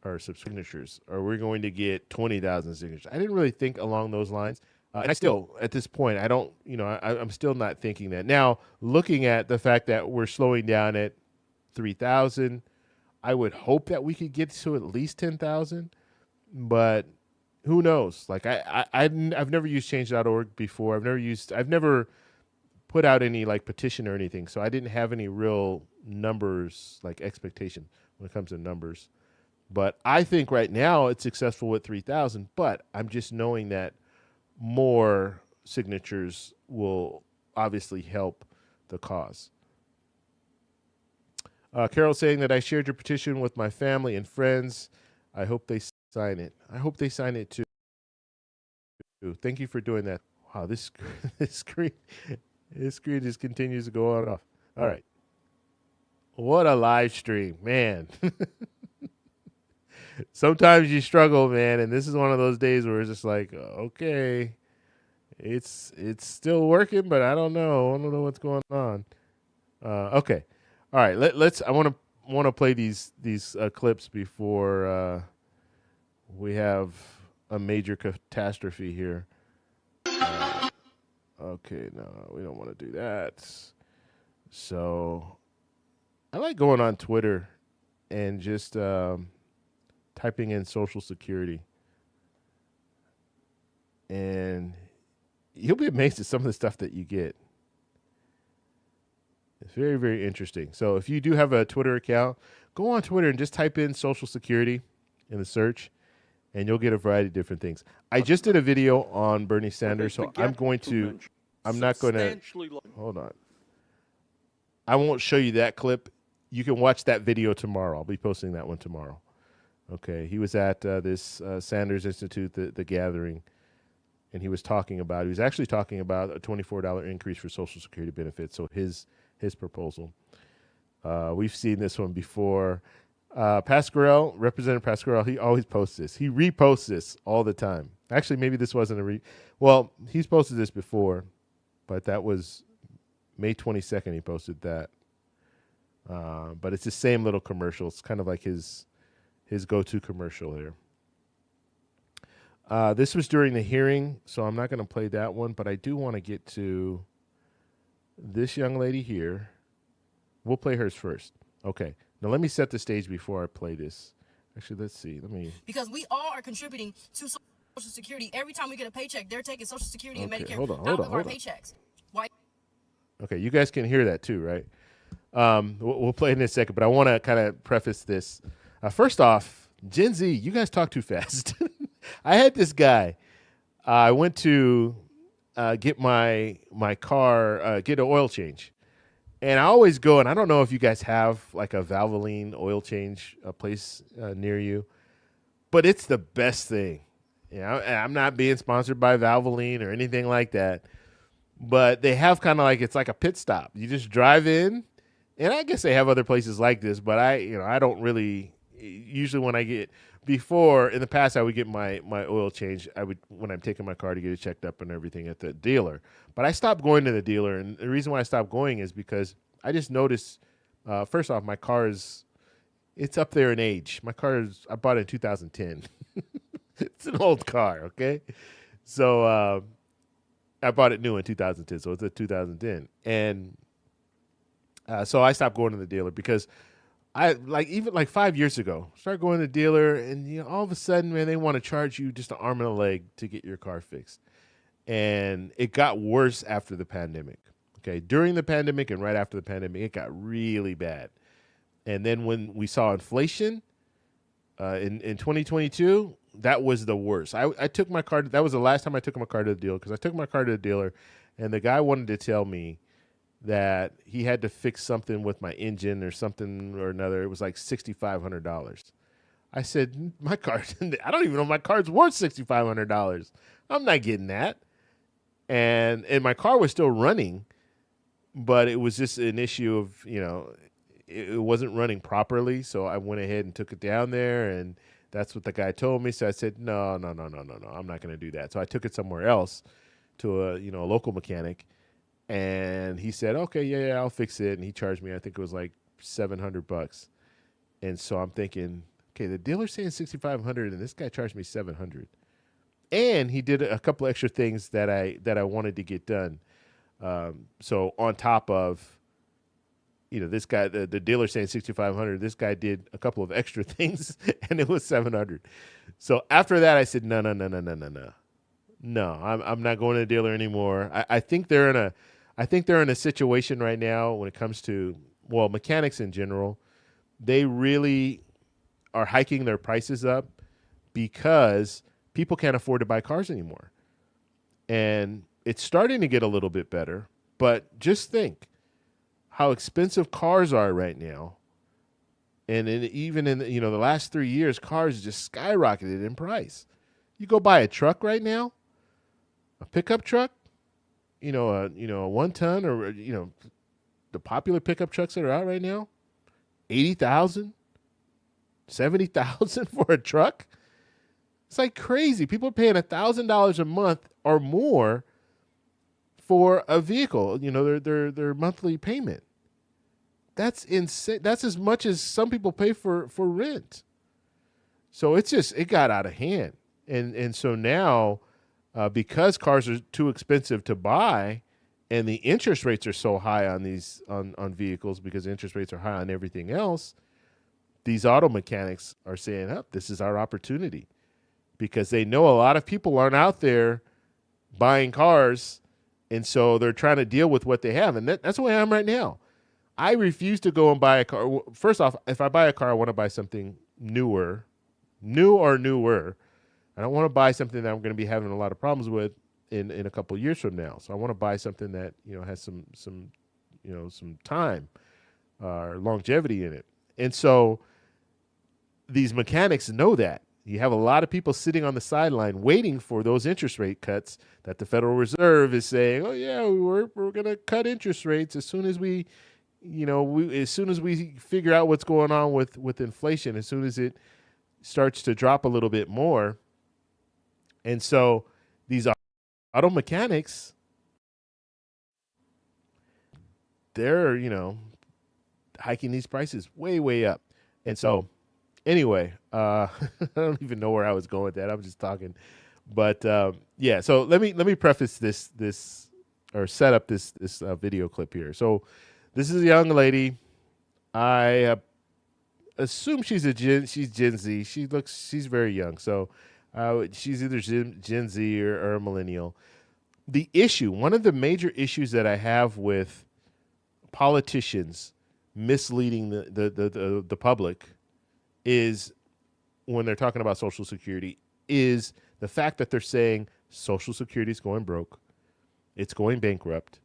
or signatures, or we're going to get 20,000 signatures. I didn't really think along those lines. And I still, at this point, I don't, I'm still not thinking that. Now, looking at the fact that we're slowing down at 3,000, I would hope that we could get to at least 10,000, but who knows? Like I've never used change.org before. I've never put out any like petition or anything. So I didn't have any real numbers, like expectation when it comes to numbers. But I think right now it's successful with 3,000, but I'm just knowing that more signatures will obviously help the cause. Carol saying that I shared your petition with my family and friends. I hope they sign it. I hope they sign it too. Thank you for doing that. Wow, this screen just continues to go on and off. All right. What a live stream, man. Sometimes you struggle, man, and this is one of those days where it's just like, okay, it's still working, but I don't know. I don't know what's going on. Okay. All right, let's. I want to play these clips before we have a major catastrophe here. Okay, no, we don't want to do that. So I like going on Twitter and just typing in Social Security, and you'll be amazed at some of the stuff that you get. It's very, very interesting. So if you do have a Twitter account, go on Twitter and just type in Social Security in the search, and you'll get a variety of different things. I just did a video on Bernie Sanders, so I'm not going to, hold on. I won't show you that clip. You can watch that video tomorrow. I'll be posting that one tomorrow. Okay, he was at this Sanders Institute, the gathering, and he was actually talking about a $24 increase for Social Security benefits, so his proposal. We've seen this one before. Pasquarel, Representative Pasquarel, he always posts this. He reposts this all the time. Actually, maybe this wasn't well, he's posted this before, but that was May 22nd he posted that. But it's the same little commercial. It's kind of like his go-to commercial here. This was during the hearing, so I'm not going to play that one, but I do want to get to this young lady here. We'll play hers first. Okay. Now let me set the stage before I play this. Actually, let's see. Because we all are contributing to Social Security. Every time we get a paycheck, they're taking Social Security and Medicare out of our paychecks. Why? Okay, you guys can hear that too, right? We'll play it in a second, but I want to kind of preface this. First off, Gen Z, you guys talk too fast. I had this guy. I went to get my car, get an oil change. And I always go, and I don't know if you guys have like a Valvoline oil change place near you. but it's the best thing. You know, and I'm not being sponsored by Valvoline or anything like that, but they have kind of like, it's like a pit stop. You just drive in, and I guess they have other places like this, but I don't really, usually when I get, before in the past, I would get my oil change. When I'm taking my car to get it checked up and everything at the dealer, but I stopped going to the dealer. And the reason why I stopped going is because I just noticed, first off, my car it's up there in age. My car I bought it in 2010. It's an old car, okay? So I bought it new in 2010, so it's a 2010. And so I stopped going to the dealer because even 5 years ago, started going to the dealer, and all of a sudden, man, they want to charge you just an arm and a leg to get your car fixed. And it got worse after the pandemic. Okay, during the pandemic and right after the pandemic, it got really bad. And then when we saw inflation in 2022, that was the worst. I took my car. That was the last time I took my car to the dealer, because I took my car to the dealer, and the guy wanted to tell me that he had to fix something with my engine or something or another. It was like $6,500. I said, my car, I don't even know if my car's worth $6,500. I'm not getting that. And my car was still running, but it was just an issue of, it wasn't running properly. So I went ahead and took it down there, and that's what the guy told me. So I said, no, I'm not going to do that. So I took it somewhere else to a local mechanic. And he said, okay, yeah, I'll fix it. And he charged me, I think it was like $700. And so I'm thinking, okay, the dealer's saying $6,500, and this guy charged me $700. And he did a couple extra things that I wanted to get done. So on top of, this guy, the dealer saying $6,500, this guy did a couple of extra things, and it was $700. So after that, I said, no, I'm not going to the dealer anymore. I think they're in a situation right now when it comes to, mechanics in general. They really are hiking their prices up because people can't afford to buy cars anymore. And it's starting to get a little bit better, but just think how expensive cars are right now. And even in the last 3 years, cars just skyrocketed in price. You go buy a truck right now, a pickup truck, a 1 ton, or the popular pickup trucks that are out right now, $80,000, $70,000 for a truck. It's like crazy. People are paying $1,000 a month or more for a vehicle. Their monthly payment. That's insane. That's as much as some people pay for rent. So it got out of hand, and so now. Because cars are too expensive to buy, and the interest rates are so high on these on vehicles, because interest rates are high on everything else, these auto mechanics are saying, this is our opportunity, because they know a lot of people aren't out there buying cars, and so they're trying to deal with what they have, and that's the way I am right now. I refuse to go and buy a car. First off, if I buy a car, I want to buy something new or newer. I don't want to buy something that I'm going to be having a lot of problems with in a couple of years from now. So I want to buy something that has some time or longevity in it. And so these mechanics know that. You have a lot of people sitting on the sideline waiting for those interest rate cuts that the Federal Reserve is saying, oh yeah, we're going to cut interest rates as soon as we figure out what's going on with inflation, as soon as it starts to drop a little bit more. And so these auto mechanics, they're, hiking these prices way, way up. And so anyway, I don't even know where I was going with that. I'm just talking. But yeah, so let me preface this or set up this video clip here. So this is a young lady. I assume she's Gen Z. She's very young. So she's either Gen Z or a millennial. The issue, one of the major issues that I have with politicians misleading the public is when they're talking about Social Security, is the fact that they're saying Social Security is going broke, it's going bankrupt,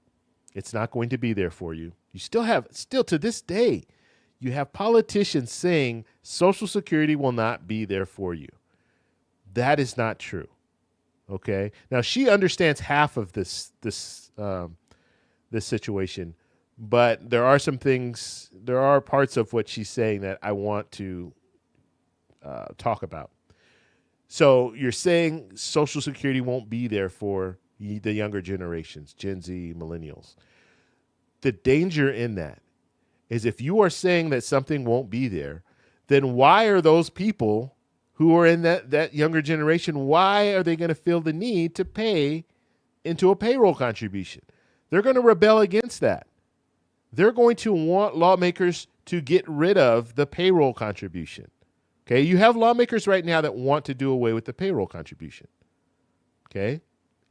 it's not going to be there for you. You still to this day, you have politicians saying Social Security will not be there for you. That is not true. Okay. Now she understands half of this situation, but there are some things, there are parts of what she's saying that I want to talk about. So you're saying Social Security won't be there for the younger generations, Gen Z, millennials. The danger in that is if you are saying that something won't be there, then why are those people who are in that younger generation, why are they going to feel the need to pay into a payroll contribution? They're going to rebel against that. They're going to want lawmakers to get rid of the payroll contribution. Okay, you have lawmakers right now that want to do away with the payroll contribution. Okay,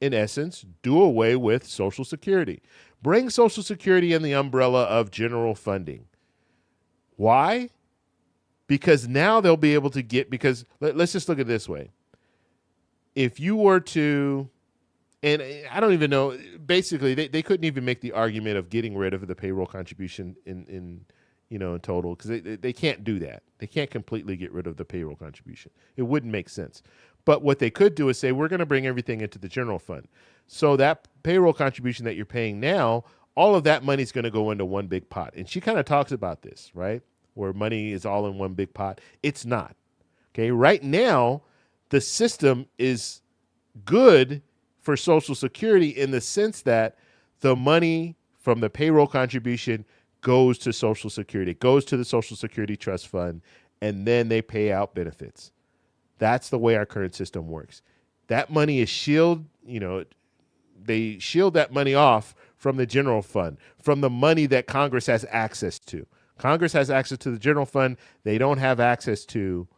in essence, do away with Social Security. Bring Social Security in the umbrella of general funding. Why? Because now they'll be able to get, because let's just look at it this way. If you were to, and I don't even know, basically they couldn't even make the argument of getting rid of the payroll contribution in total, because they can't do that. They can't completely get rid of the payroll contribution. It wouldn't make sense. But what they could do is say, we're going to bring everything into the general fund. So that payroll contribution that you're paying now, all of that money is going to go into one big pot. And she kind of talks about this, right? Where money is all in one big pot. It's not. Okay. Right now, the system is good for Social Security in the sense that the money from the payroll contribution goes to Social Security. It goes to the Social Security Trust Fund, and then they pay out benefits. That's the way our current system works. That money is they shield that money off from the general fund, from the money that Congress has access to. Congress has access to the general fund. They don't have access to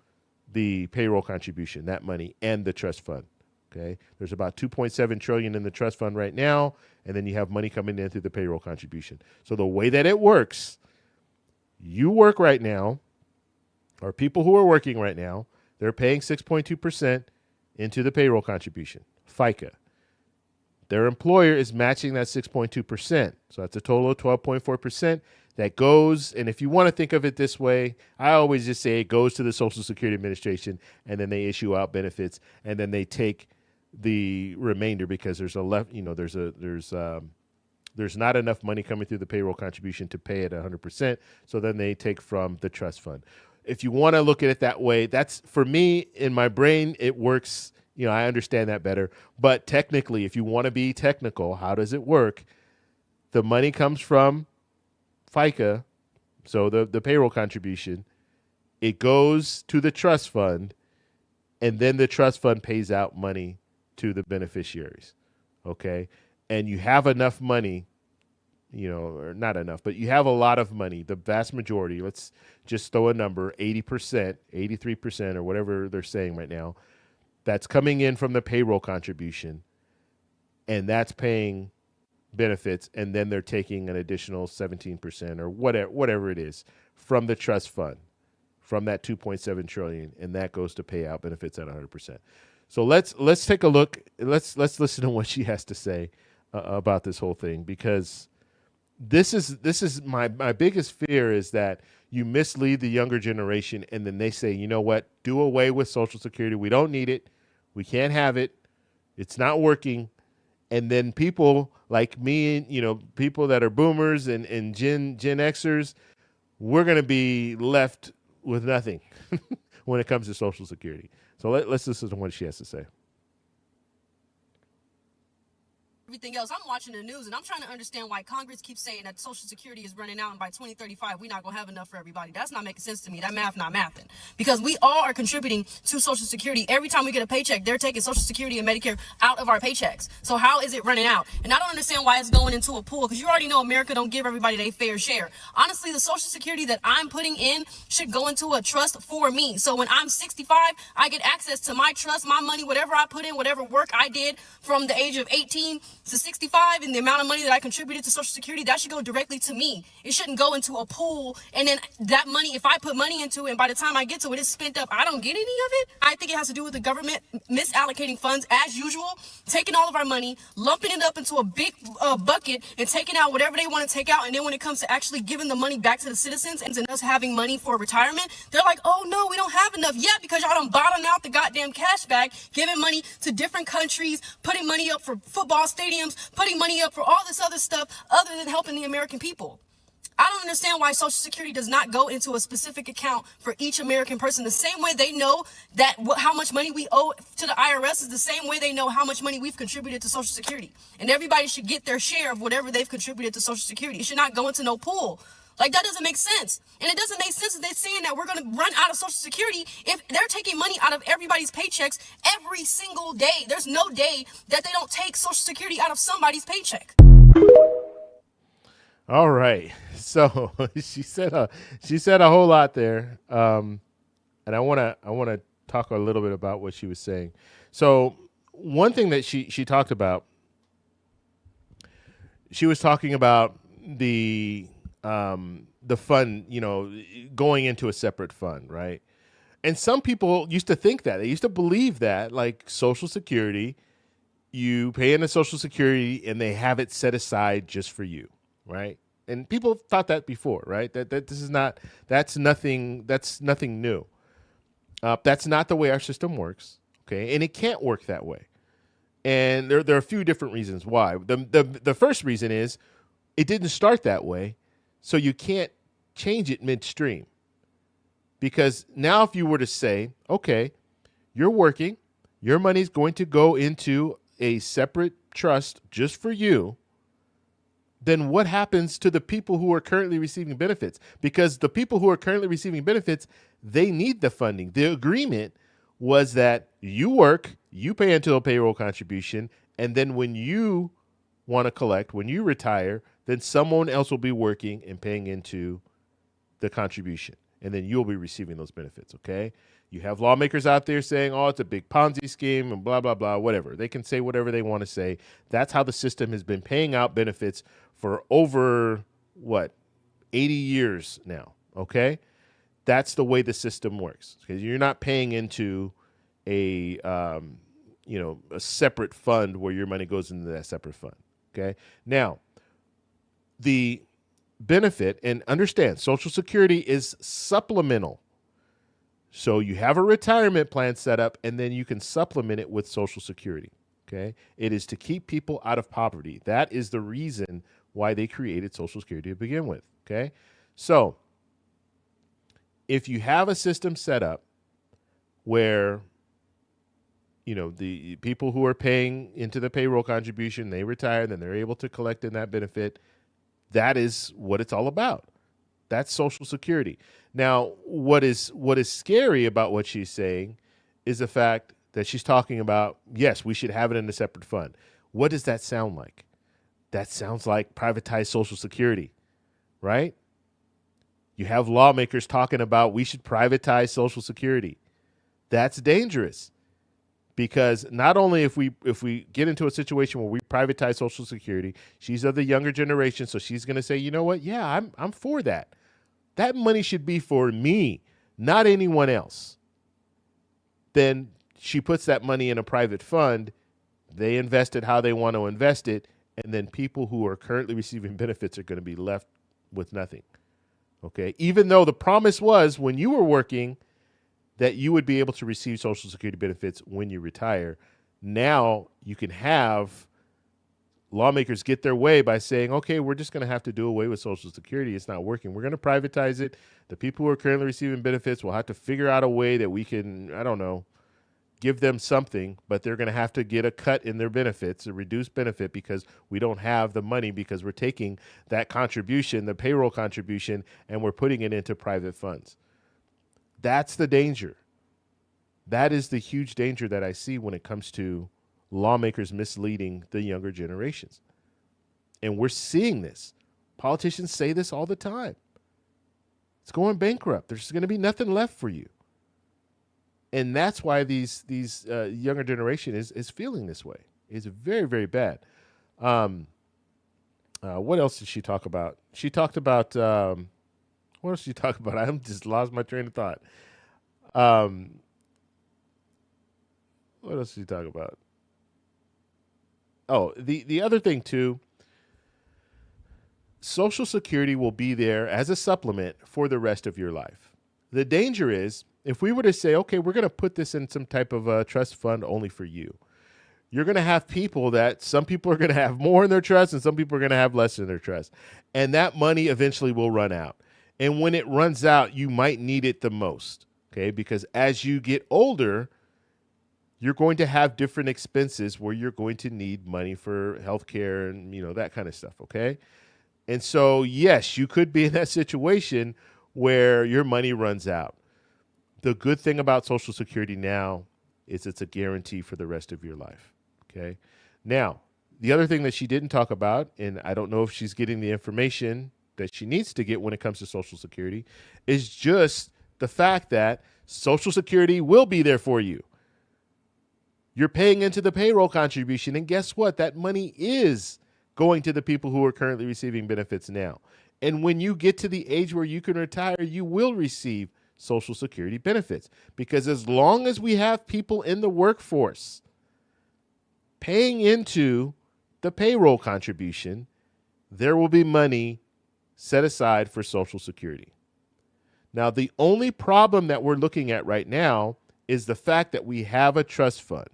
the payroll contribution, that money, and the trust fund. Okay, there's about $2.7 trillion in the trust fund right now, and then you have money coming in through the payroll contribution. So the way that it works, you work right now, or people who are working right now, they're paying 6.2% into the payroll contribution, FICA. Their employer is matching that 6.2%. So that's a total of 12.4%. That goes, and if you want to think of it this way, I always just say it goes to the Social Security Administration, and then they issue out benefits, and then they take the remainder because there's not enough money coming through the payroll contribution to pay it 100%. So then they take from the trust fund. If you want to look at it that way, that's, for me, in my brain, it works. I understand that better. But technically, if you want to be technical, how does it work? The money comes from FICA, so the payroll contribution, it goes to the trust fund, and then the trust fund pays out money to the beneficiaries, okay? And you have enough money, or not enough, but you have a lot of money, the vast majority, let's just throw a number, 80%, 83%, or whatever they're saying right now, that's coming in from the payroll contribution, and that's paying benefits, and then they're taking an additional 17% or whatever it is from the trust fund, from that 2.7 trillion, and that goes to pay out benefits at 100%. So let's take a look. Let's listen to what she has to say about this whole thing, because this is my biggest fear is that you mislead the younger generation, and then they say, you know what, do away with Social Security. We don't need it. We can't have it. It's not working. And then people like me, people that are boomers and Gen Xers, we're going to be left with nothing when it comes to Social Security. So let's listen to what she has to say. Everything else, I'm watching the news and I'm trying to understand why Congress keeps saying that Social Security is running out and by 2035 we're not going to have enough for everybody. That's not making sense to me. That math not mathing. Because we all are contributing to Social Security. Every time we get a paycheck, they're taking Social Security and Medicare out of our paychecks. So how is it running out? And I don't understand why it's going into a pool, because you already know America don't give everybody their fair share. Honestly, the Social Security that I'm putting in should go into a trust for me. So when I'm 65, I get access to my trust, my money, whatever I put in, whatever work I did from the age of 18 to 65 and the amount of money that I contributed to Social Security, that should go directly to me. It shouldn't go into a pool, and then that money, if I put money into it and by the time I get to it, it's spent up, I don't get any of it. I think it has to do with the government misallocating funds as usual, taking all of our money, lumping it up into a big bucket and taking out whatever they want to take out. And then when it comes to actually giving the money back to the citizens and us having money for retirement, they're like, oh no, we don't have enough yet because y'all done bottomed out the goddamn cash bag, giving money to different countries, putting money up for football stadiums, putting money up for all this other stuff other than helping the American people. I don't understand why Social Security does not go into a specific account for each American person. The same way they know that how much money we owe to the IRS is the same way they know how much money we've contributed to Social Security. And everybody should get their share of whatever they've contributed to Social Security. It should not go into no pool. Like, that doesn't make sense. And it doesn't make sense that they're saying that we're going to run out of Social Security if they're taking money out of everybody's paychecks every single day. There's no day that they don't take Social Security out of somebody's paycheck. All right. So she said a whole lot there. And I want to talk a little bit about what she was saying. So one thing that she talked about, she was talking about the fund, going into a separate fund, right? And some people used to think that. They used to believe that, like, Social Security, you pay into Social Security and they have it set aside just for you, right? And people thought that before, right? That this is not, that's nothing new. That's not the way our system works, okay? And it can't work that way. And there are a few different reasons why. The first reason is it didn't start that way, so you can't change it midstream. Because now if you were to say, okay, you're working, your money's going to go into a separate trust just for you, then what happens to the people who are currently receiving benefits? Because the people who are currently receiving benefits, they need the funding. The agreement was that you work, you pay into a payroll contribution, and then when you want to collect, when you retire, then someone else will be working and paying into the contribution, and then you'll be receiving those benefits, okay? You have lawmakers out there saying, oh, it's a big Ponzi scheme and blah, blah, blah, whatever. They can say whatever they want to say. That's how the system has been paying out benefits for over, 80 years now, okay? That's the way the system works, because you're not paying into a separate fund where your money goes into that separate fund, okay? Now, the benefit, and understand, Social Security is supplemental. So you have a retirement plan set up, and then you can supplement it with Social Security, okay? It is to keep people out of poverty. That is the reason why they created Social Security to begin with, okay? So if you have a system set up where, the people who are paying into the payroll contribution, they retire, then they're able to collect in that benefit, that is what it's all about. That's Social Security. Now, what is scary about what she's saying is the fact that she's talking about, yes, we should have it in a separate fund. What does that sound like? That sounds like privatized Social Security, right? You have lawmakers talking about we should privatize Social Security. That's dangerous, because not only if we get into a situation where we privatize Social Security, she's of the younger generation, so she's going to say, you know what? Yeah, I'm for that. That money should be for me, not anyone else. Then she puts that money in a private fund. They invest it how they want to invest it. And then people who are currently receiving benefits are going to be left with nothing. Okay. Even though the promise was when you were working that you would be able to receive Social Security benefits when you retire. Now you can have lawmakers get their way by saying, okay, we're just going to have to do away with Social Security. It's not working. We're going to privatize it. The people who are currently receiving benefits will have to figure out a way that we can, give them something, but they're going to have to get a cut in their benefits, a reduced benefit, because we don't have the money, because we're taking that contribution, the payroll contribution, and we're putting it into private funds. That's the danger. That is the huge danger that I see when it comes to lawmakers misleading the younger generations. And we're seeing this. Politicians say this all the time. It's going bankrupt. There's going to be nothing left for you. And that's why these younger generation is feeling this way. It's very, very bad. What else did she talk about? She talked about what else did she talk about? I just lost my train of thought. Um, what else did she talk about? Oh, the other thing too, Social Security will be there as a supplement for the rest of your life. The danger is if we were to say, okay, we're going to put this in some type of a trust fund only for you, you're going to have people that some people are going to have more in their trust and some people are going to have less in their trust. And that money eventually will run out. And when it runs out, you might need it the most, okay? Because as you get older, you're going to have different expenses where you're going to need money for healthcare and, that kind of stuff, okay? And so, yes, you could be in that situation where your money runs out. The good thing about Social Security now is it's a guarantee for the rest of your life, okay? Now, the other thing that she didn't talk about, and I don't know if she's getting the information that she needs to get when it comes to Social Security, is just the fact that Social Security will be there for you. You're paying into the payroll contribution, and guess what? That money is going to the people who are currently receiving benefits now. And when you get to the age where you can retire, you will receive Social Security benefits. Because as long as we have people in the workforce paying into the payroll contribution, there will be money set aside for Social Security. Now, the only problem that we're looking at right now is the fact that we have a trust fund.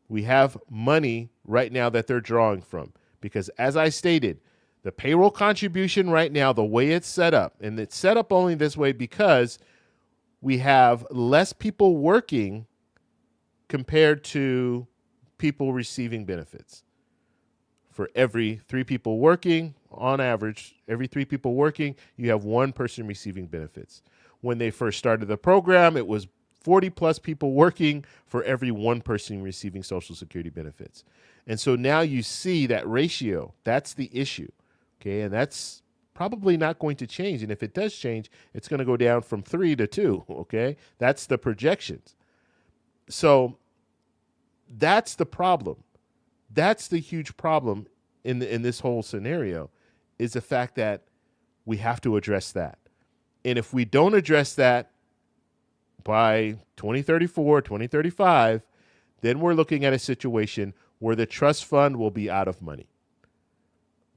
We have money right now that they're drawing from. Because as I stated, the payroll contribution right now, the way it's set up, and it's set up only this way because we have less people working compared to people receiving benefits. For every 3 people working, on average, every 3 people working, you have 1 person receiving benefits. When they first started the program, it was 40 plus people working for every 1 person receiving Social Security benefits. And so now you see that ratio. That's the issue. Okay. And that's probably not going to change. And if it does change, it's going to go down from 3 to 2. Okay. That's the projections. So that's the problem. That's the huge problem in this whole scenario, is the fact that we have to address that. And if we don't address that by 2034, 2035, then we're looking at a situation where the trust fund will be out of money.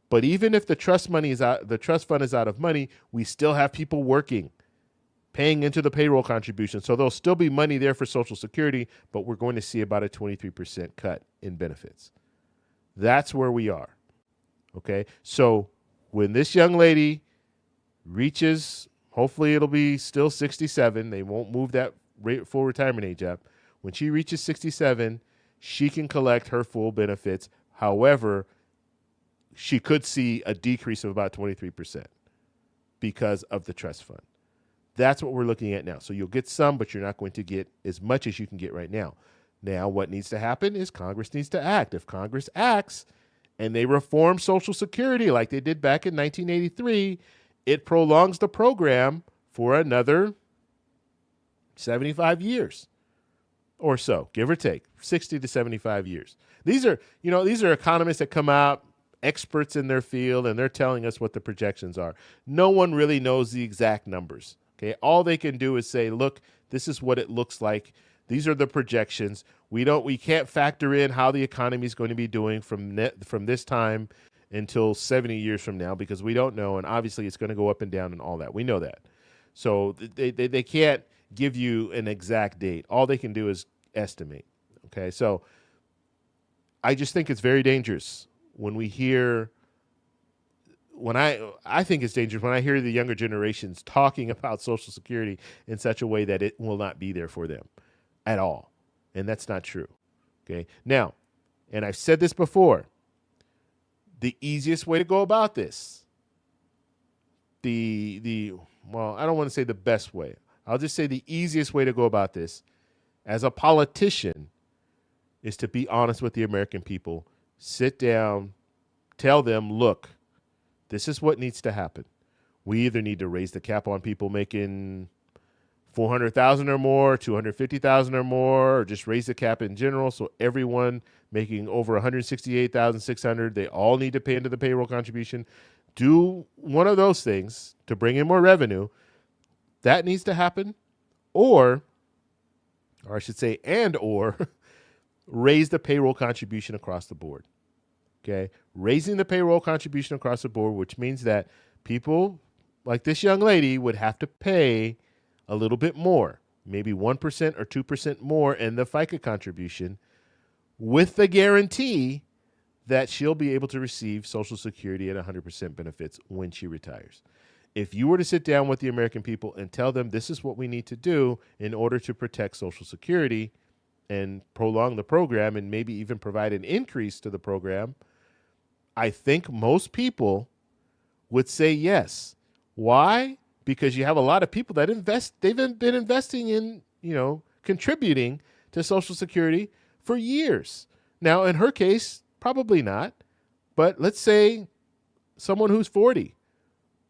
But even if the trust fund is out of money, we still have people working, paying into the payroll contribution. So there'll still be money there for Social Security, but we're going to see about a 23% cut in benefits. That's where we are. Okay. So when this young lady reaches, hopefully it'll be still 67. They won't move that full retirement age up. When she reaches 67, she can collect her full benefits. However, she could see a decrease of about 23% because of the trust fund. That's what we're looking at now. So you'll get some, but you're not going to get as much as you can get right now. Now, what needs to happen is Congress needs to act. If Congress acts and they reform Social Security like they did back in 1983, it prolongs the program for another 75 years or so, give or take, 60 to 75 years. These are economists that come out, experts in their field, and they're telling us what the projections are. No one really knows the exact numbers. Okay, all they can do is say, look, this is what it looks like. These are the projections. We can't factor in how the economy is going to be doing from this time until 70 years from now, because we don't know, and obviously it's going to go up and down and all that. We know that. So they can't give you an exact date. All they can do is estimate. Okay, so I just think it's very dangerous when we hear, I think it's dangerous when I hear the younger generations talking about Social Security in such a way that it will not be there for them at all. And that's not true. Okay. Now, and I've said this before, the easiest way to go about this, well, I don't want to say the best way. I'll just say the easiest way to go about this as a politician is to be honest with the American people. Sit down, tell them, look, this is what needs to happen. We either need to raise the cap on people making 400,000 or more, 250,000 or more, or just raise the cap in general. So everyone making over 168,600, they all need to pay into the payroll contribution. Do one of those things to bring in more revenue. That needs to happen. Or I should say, or raise the payroll contribution across the board. Okay. Raising the payroll contribution across the board, which means that people like this young lady would have to pay a little bit more, maybe 1% or 2% more in the FICA contribution, with the guarantee that she'll be able to receive Social Security at 100% benefits when she retires. If you were to sit down with the American people and tell them this is what we need to do in order to protect Social Security and prolong the program and maybe even provide an increase to the program, I think most people would say yes. Why? Because you have a lot of people that they've been investing in, contributing to Social Security for years. Now, in her case, probably not, but let's say someone who's 40.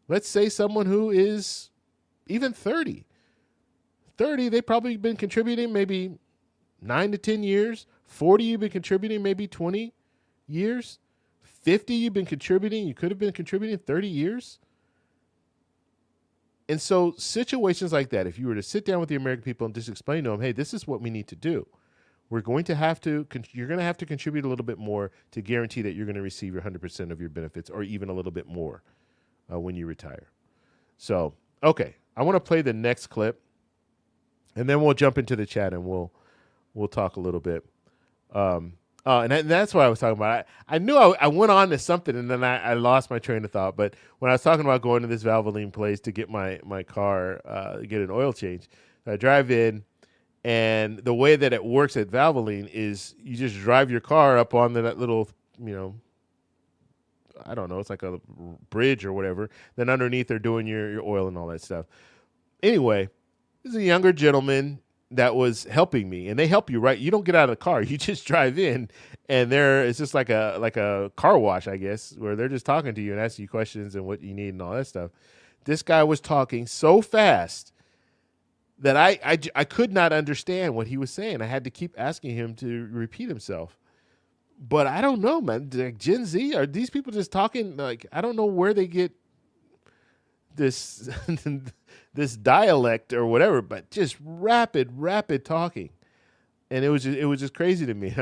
Let's say someone who is even 30. 30, they've probably been contributing maybe 9 to 10 years. 40, you've been contributing maybe 20 years. 50, you've been contributing. You could have been contributing 30 years. And so situations like that, if you were to sit down with the American people and just explain to them, hey, this is what we need to do. You're going to have to contribute a little bit more to guarantee that you're going to receive your 100% of your benefits, or even a little bit more when you retire. So, okay, I want to play the next clip, and then we'll jump into the chat and we'll talk a little bit. And that's what I was talking about. I knew I went on to something, and then I lost my train of thought. But when I was talking about going to this Valvoline place to get my car, get an oil change, I drive in, and the way that it works at Valvoline is you just drive your car up on that little, I don't know, it's like a bridge or whatever. Then underneath they're doing your oil and all that stuff. Anyway, this is a younger gentleman that was helping me, and they help you, right? You don't get out of the car. You just drive in, and it's just like a car wash, I guess, where they're just talking to you and asking you questions and what you need and all that stuff. This guy was talking so fast that I could not understand what he was saying. I had to keep asking him to repeat himself. But I don't know, man. Like Gen Z, are these people just talking? Like, I don't know where they get this this dialect or whatever, but just rapid talking. And it was just crazy to me.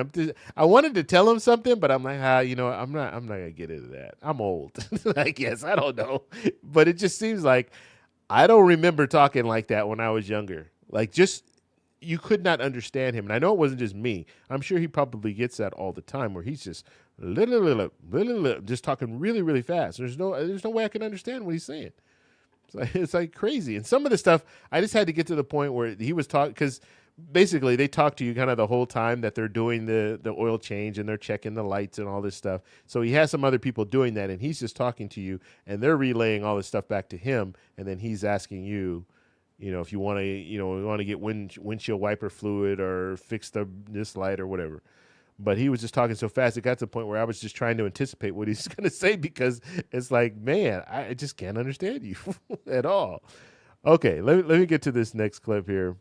I wanted to tell him something, but I'm like, I'm not gonna get into that. I'm old. I guess. I don't know. But it just seems like I don't remember talking like that when I was younger. Like, just you could not understand him. And I know it wasn't just me. I'm sure he probably gets that all the time, where he's just just talking really, really fast. There's no way I can understand what he's saying. It's like crazy. And some of the stuff, I just had to get to the point where he was talking, because basically they talk to you kind of the whole time that they're doing the oil change, and they're checking the lights and all this stuff. So he has some other people doing that, and he's just talking to you, and they're relaying all this stuff back to him. And then he's asking you, if you want to get windshield wiper fluid or fix this light or whatever. But he was just talking so fast, it got to the point where I was just trying to anticipate what he's going to say, because it's like, man, I just can't understand you at all. Okay, let me get to this next clip here.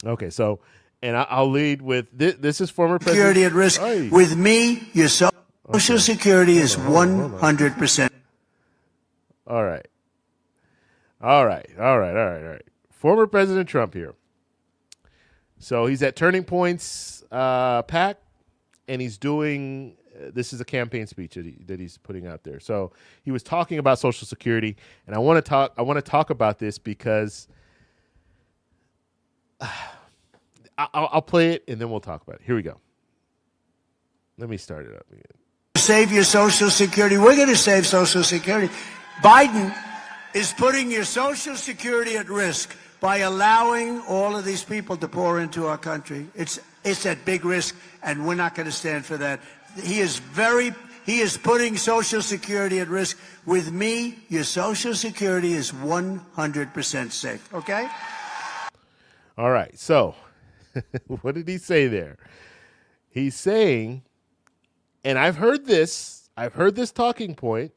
Okay, so, and I'll lead with this. This is former President. Security at risk. Oy. With me, your Social Security is 100%. All right. Former President Trump here. So he's at Turning Point's PAC, and he's doing, this is a campaign speech that he's putting out there. So he was talking about Social Security, and I want to talk about this because I'll play it, and then we'll talk about it. Here we go. Let me start it up again. Save your Social Security. We're going to save Social Security. Biden is putting your Social Security at risk by allowing all of these people to pour into our country. It's at big risk, and we're not going to stand for that. He is putting Social Security at risk. With me, your Social Security is 100% safe. Okay? All right. So what did he say there? He's saying, and I've heard this talking point.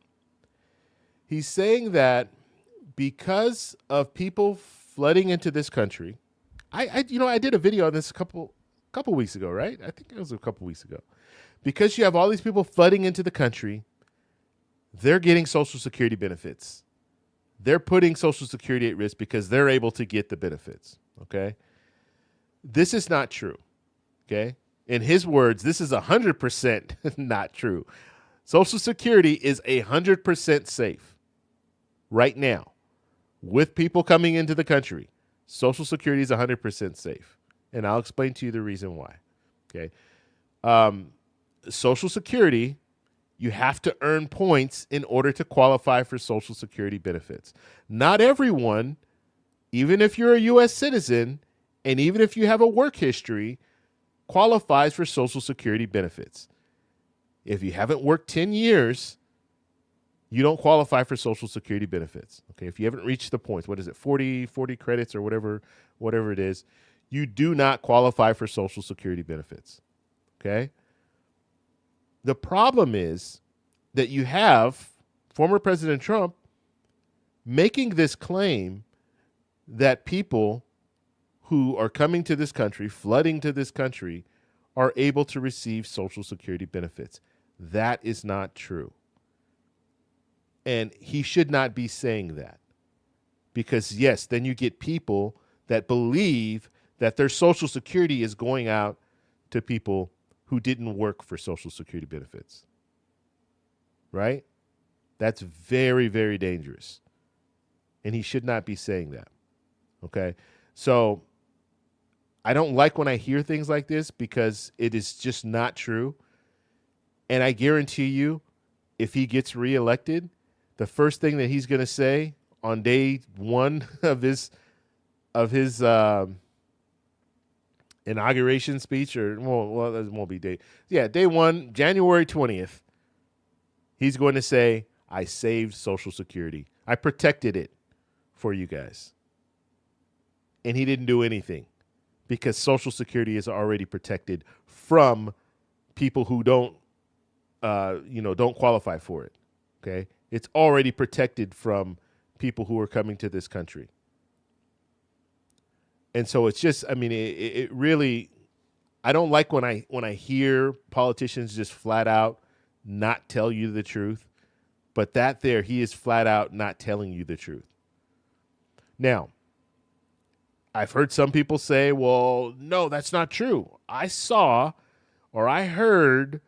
He's saying that because of people flooding into this country. I did a video on this a couple weeks ago, right? I think it was a couple weeks ago. Because you have all these people flooding into the country, they're getting Social Security benefits. They're putting Social Security at risk because they're able to get the benefits, okay? This is not true, okay? In his words, this is 100% not true. Social Security is 100% safe right now with people coming into the country. Social Security is 100% safe, and I'll explain to you the reason why, okay? Social Security, you have to earn points in order to qualify for Social Security benefits. Not everyone, even if you're a U.S. citizen and even if you have a work history, qualifies for Social Security benefits. If you haven't worked 10 years, you don't qualify for Social Security benefits. Okay, if you haven't reached the points, what is it, 40 credits or whatever it is, you do not qualify for Social Security benefits. Okay? The problem is that you have former President Trump making this claim that people who are coming to this country, flooding to this country, are able to receive Social Security benefits. That is not true. And he should not be saying that. Because, yes, then you get people that believe that their Social Security is going out to people who didn't work for Social Security benefits. Right? That's very, very dangerous. And he should not be saying that. Okay? So I don't like when I hear things like this because it is just not true. And I guarantee you, if he gets reelected, the first thing that he's going to say on day one of his inauguration speech, or well, it won't be day one, January 20th, he's going to say, I saved Social Security. I protected it for you guys. And he didn't do anything because Social Security is already protected from people who don't qualify for it. Okay. It's already protected from people who are coming to this country. And so it's just, I mean, it really, I don't like when I hear politicians just flat out not tell you the truth, but he is flat out not telling you the truth. Now, I've heard some people say, well, no, that's not true. I saw or I heard,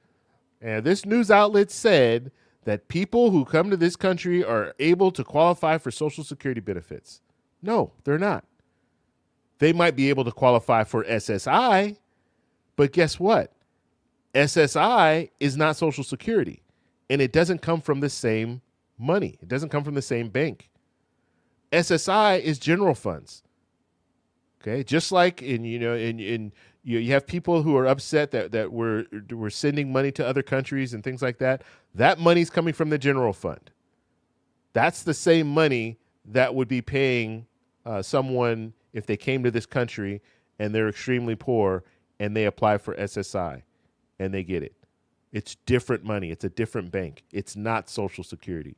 and this news outlet said that people who come to this country are able to qualify for Social Security benefits. No, they're not. They might be able to qualify for SSI, but guess what? SSI is not Social Security, and it doesn't come from the same money. It doesn't come from the same bank. SSI is general funds. Okay, just like you have people who are upset that we're sending money to other countries and things like that. That money's coming from the general fund. That's the same money that would be paying someone if they came to this country and they're extremely poor and they apply for SSI and they get it. It's different money. It's a different bank. It's not Social Security.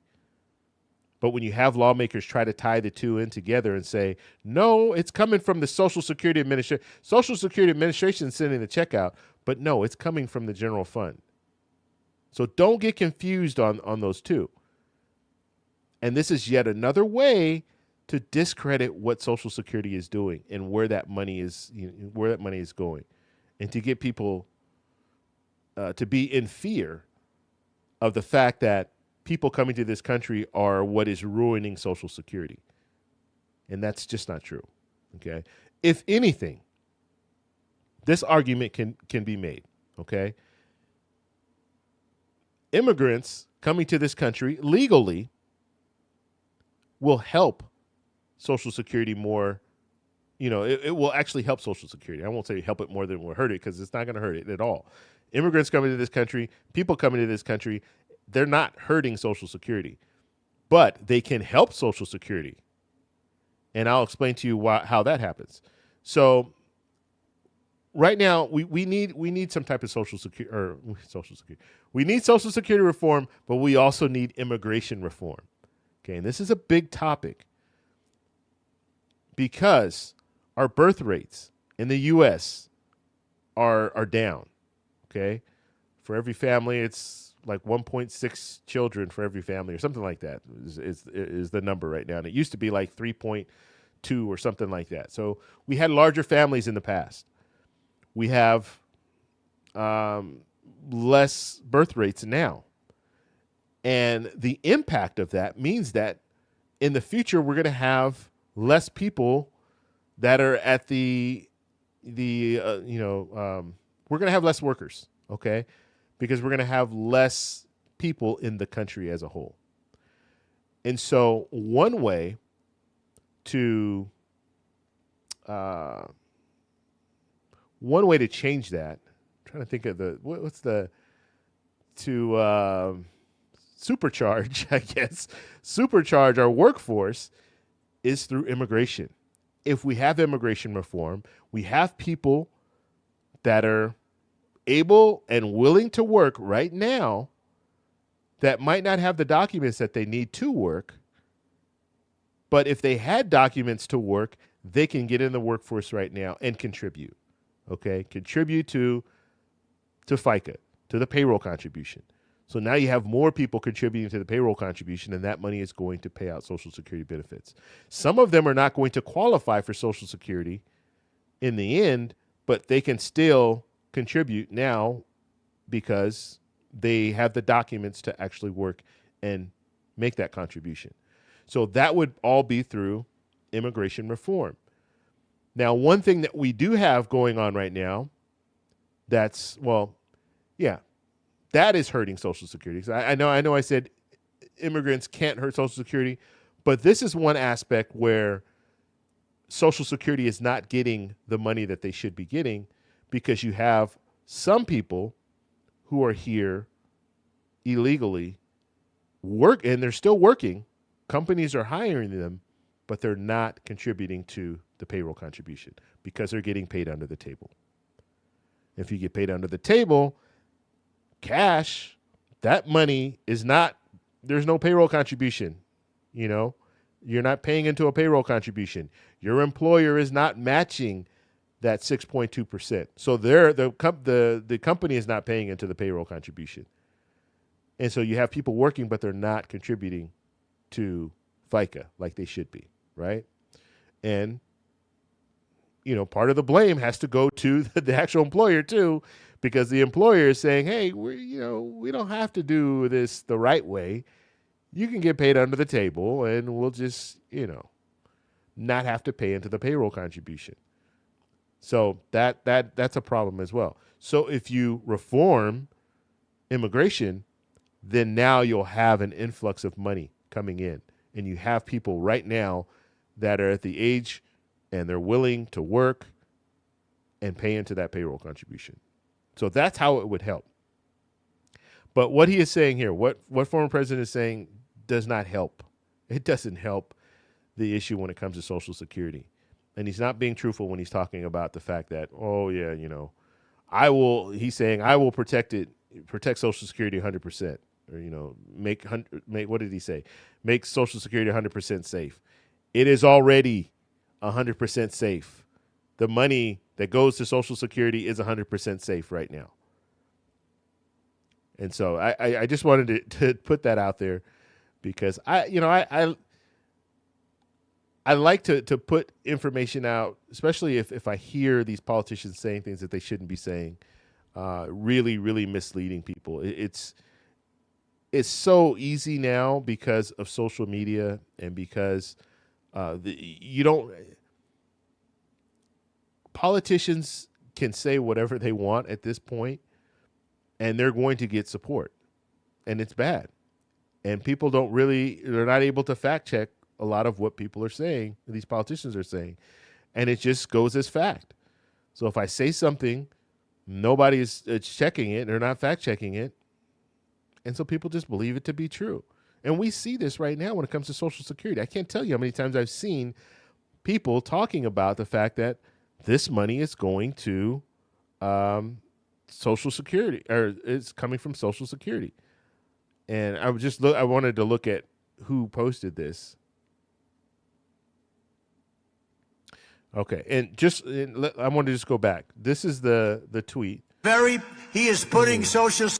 But when you have lawmakers try to tie the two in together and say, no, it's coming from the Social Security Administration. Social Security Administration is sending the check out, but no, it's coming from the general fund. So don't get confused on those two. And this is yet another way to discredit what Social Security is doing and where that money is, going, and to get people to be in fear of the fact that people coming to this country are what is ruining Social Security. And that's just not true. Okay. If anything, this argument can be made. Okay. Immigrants coming to this country legally will help Social Security more. It will actually help Social Security. I won't say help it more than it will hurt it, because it's not going to hurt it at all. Immigrants coming to this country, people coming to this country, they're not hurting Social Security, but they can help Social Security. And I'll explain to you how that happens. So right now, we need some type of Social Security. We need Social Security reform, but we also need immigration reform. Okay, and this is a big topic. because our birth rates in the U.S. are down. Okay, for every family, it's like 1.6 children for every family, or something like that is the number right now. And it used to be like 3.2 or something like that. So we had larger families in the past. We have less birth rates now. And the impact of that means that in the future, we're going to have less people that are at we're going to have less workers, okay? Because we're going to have less people in the country as a whole. And so one way to change that, I'm trying to think of supercharge, I guess, supercharge our workforce is through immigration. If we have immigration reform, we have people that are able and willing to work right now that might not have the documents that they need to work, but if they had documents to work, they can get in the workforce right now and contribute, okay? Contribute to FICA, to the payroll contribution. So now you have more people contributing to the payroll contribution, and that money is going to pay out Social Security benefits. Some of them are not going to qualify for Social Security in the end, but they can still contribute now because they have the documents to actually work and make that contribution. So that would all be through immigration reform. Now, one thing that we do have going on right now that is hurting Social Security. So I know I said immigrants can't hurt Social Security, but this is one aspect where Social Security is not getting the money that they should be getting because you have some people who are here illegally work, and they're still working. Companies are hiring them, but they're not contributing to the payroll contribution because they're getting paid under the table. If you get paid under the table, cash, that money is not, there's no payroll contribution. You're not paying into a payroll contribution. Your employer is not matching that 6.2%. So the company is not paying into the payroll contribution. And so you have people working, but they're not contributing to FICA like they should be, right? And, part of the blame has to go to the actual employer too, because the employer is saying, hey, we don't have to do this the right way. You can get paid under the table and we'll just, not have to pay into the payroll contribution. So that's a problem as well. So if you reform immigration, then now you'll have an influx of money coming in. And you have people right now that are at the age and they're willing to work and pay into that payroll contribution. So that's how it would help. But what he is saying here, what former president is saying does not help. It doesn't help the issue when it comes to Social Security. And he's not being truthful when he's talking about the fact that, he's saying I will protect Social Security 100%. Or, make, what did he say? Make Social Security 100% safe. It is already 100% safe. The money that goes to Social Security is 100% safe right now. And so I just wanted to put that out there because I like to put information out, especially if I hear these politicians saying things that they shouldn't be saying, really, really misleading people. It's so easy now because of social media and because politicians can say whatever they want at this point, and they're going to get support, and it's bad. And people they're not able to fact check a lot of what people are saying, these politicians are saying, and it just goes as fact. So if I say something, nobody is checking it, they're not fact checking it, and so people just believe it to be true. And we see this right now when it comes to Social Security. I can't tell you how many times I've seen people talking about the fact that this money is going to Social Security, or it's coming from Social Security. And I wanted to look at who posted this. Okay, and I want to just go back. This is the tweet. He is putting Social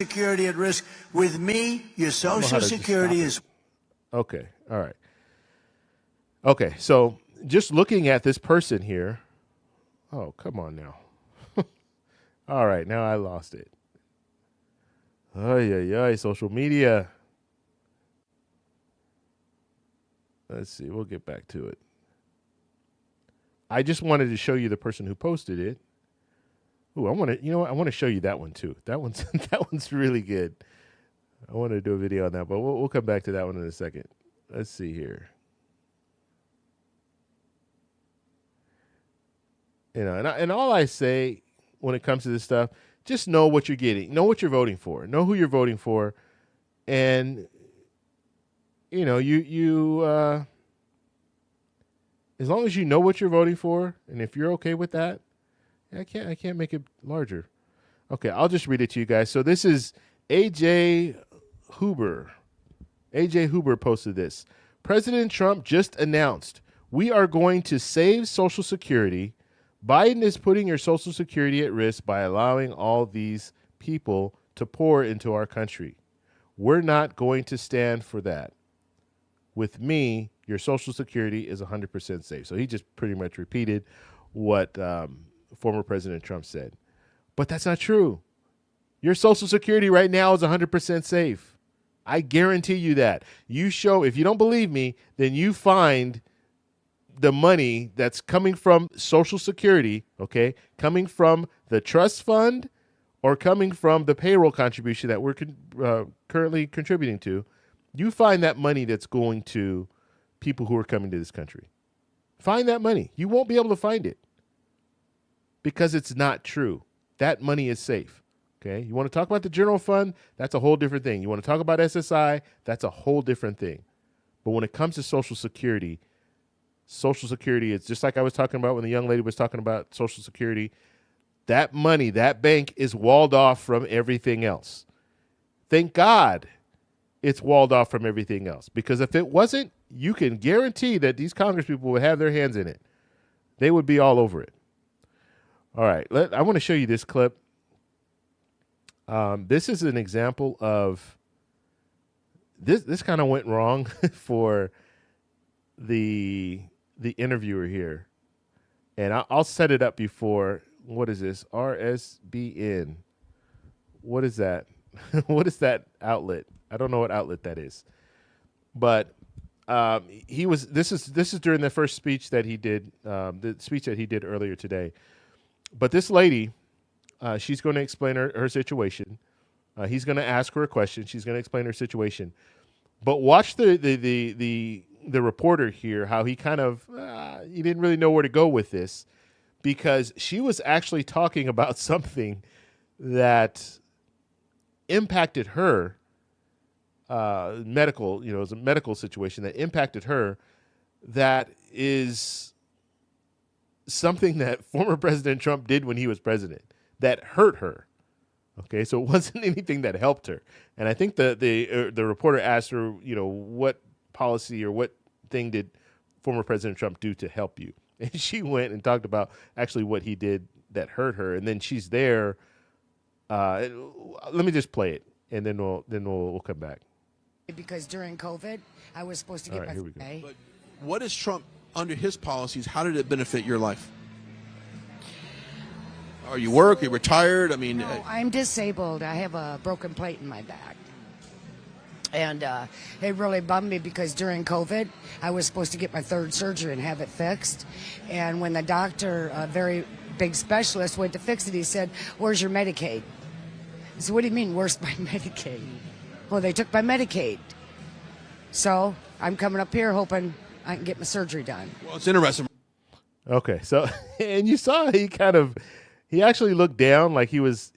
Security at risk. With me, your Social Security is. Okay, all right. Okay, so just looking at this person here. Oh, come on now. All right, now I lost it. Ay, social media. Let's see, we'll get back to it. I just wanted to show you the person who posted it. Ooh, I want to show you that one too. That one's really good. I want to do a video on that, but we'll come back to that one in a second. Let's see here. And all I say when it comes to this stuff, just know what you're getting, know what you're voting for, know who you're voting for, and you as long as you know what you're voting for, and if you're okay with that, I can't make it larger. Okay, I'll just read it to you guys. So this is AJ Huber. AJ Huber posted this. President Trump just announced, we are going to save Social Security. Biden is putting your Social Security at risk by allowing all these people to pour into our country. We're not going to stand for that. With me, your Social Security is 100% safe. So he just pretty much repeated what former President Trump said. But that's not true. Your Social Security right now is 100% safe. I guarantee you that. If you don't believe me, then you find the money that's coming from Social Security, okay, coming from the trust fund or coming from the payroll contribution that we're currently contributing to. You find that money that's going to people who are coming to this country. Find that money. You won't be able to find it because it's not true. That money is safe. Okay. You want to talk about the general fund? That's a whole different thing. You want to talk about SSI? That's a whole different thing. But when it comes to Social Security is just like I was talking about when the young lady was talking about Social Security. That money, that bank is walled off from everything else. Thank God it's walled off from everything else, because if it wasn't, you can guarantee that these Congress people would have their hands in it. They would be all over it. All right, I want to show you this clip. This is an example of this kind of went wrong for the interviewer here, and I'll set it up before. What is this? RSBN. What is that? What is that outlet? I don't know what outlet that is, but this is during the first speech that he did, the speech that he did earlier today. But this lady, she's going to explain her situation. He's going to ask her a question. She's going to explain her situation. But watch the reporter here, how he kind of he didn't really know where to go with this, because she was actually talking about something that impacted her. Medical, it was a medical situation that impacted her. That is something that former President Trump did when he was president that hurt her. Okay, so it wasn't anything that helped her. And I think the reporter asked her, what policy or what thing did former President Trump do to help you? And she went and talked about actually what he did that hurt her. And then she's there. Let me just play it, and then we'll come back. Because during COVID, I was supposed to get my pay. But what is Trump, under his policies, how did it benefit your life? Are you work? Are you retired? I mean, No, I'm disabled. I have a broken plate in my back. And it really bummed me because during COVID, I was supposed to get my third surgery and have it fixed. And when the doctor, a very big specialist, went to fix it, he said, "Where's your Medicaid?" I said, "What do you mean, where's my Medicaid?" "Well, they took my Medicaid." So I'm coming up here hoping I can get my surgery done. well, it's interesting. Okay, so and you saw he actually looked down like he was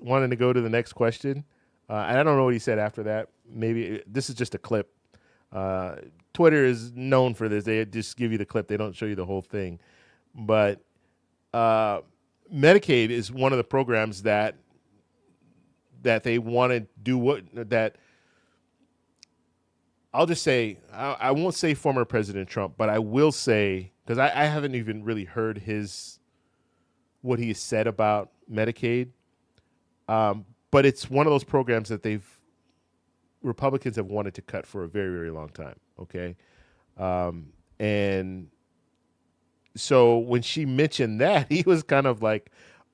wanting to go to the next question. And I don't know what he said after that. Maybe this is just a clip. Twitter is known for this. They just give you the clip. They don't show you the whole thing. But Medicaid is one of the programs that they want to do that. I'll just say, I won't say former President Trump, but I will say because I haven't even really heard what he has said about Medicaid. But it's one of those programs that Republicans have wanted to cut for a very, very long time. Okay. And so when she mentioned that, he was kind of like,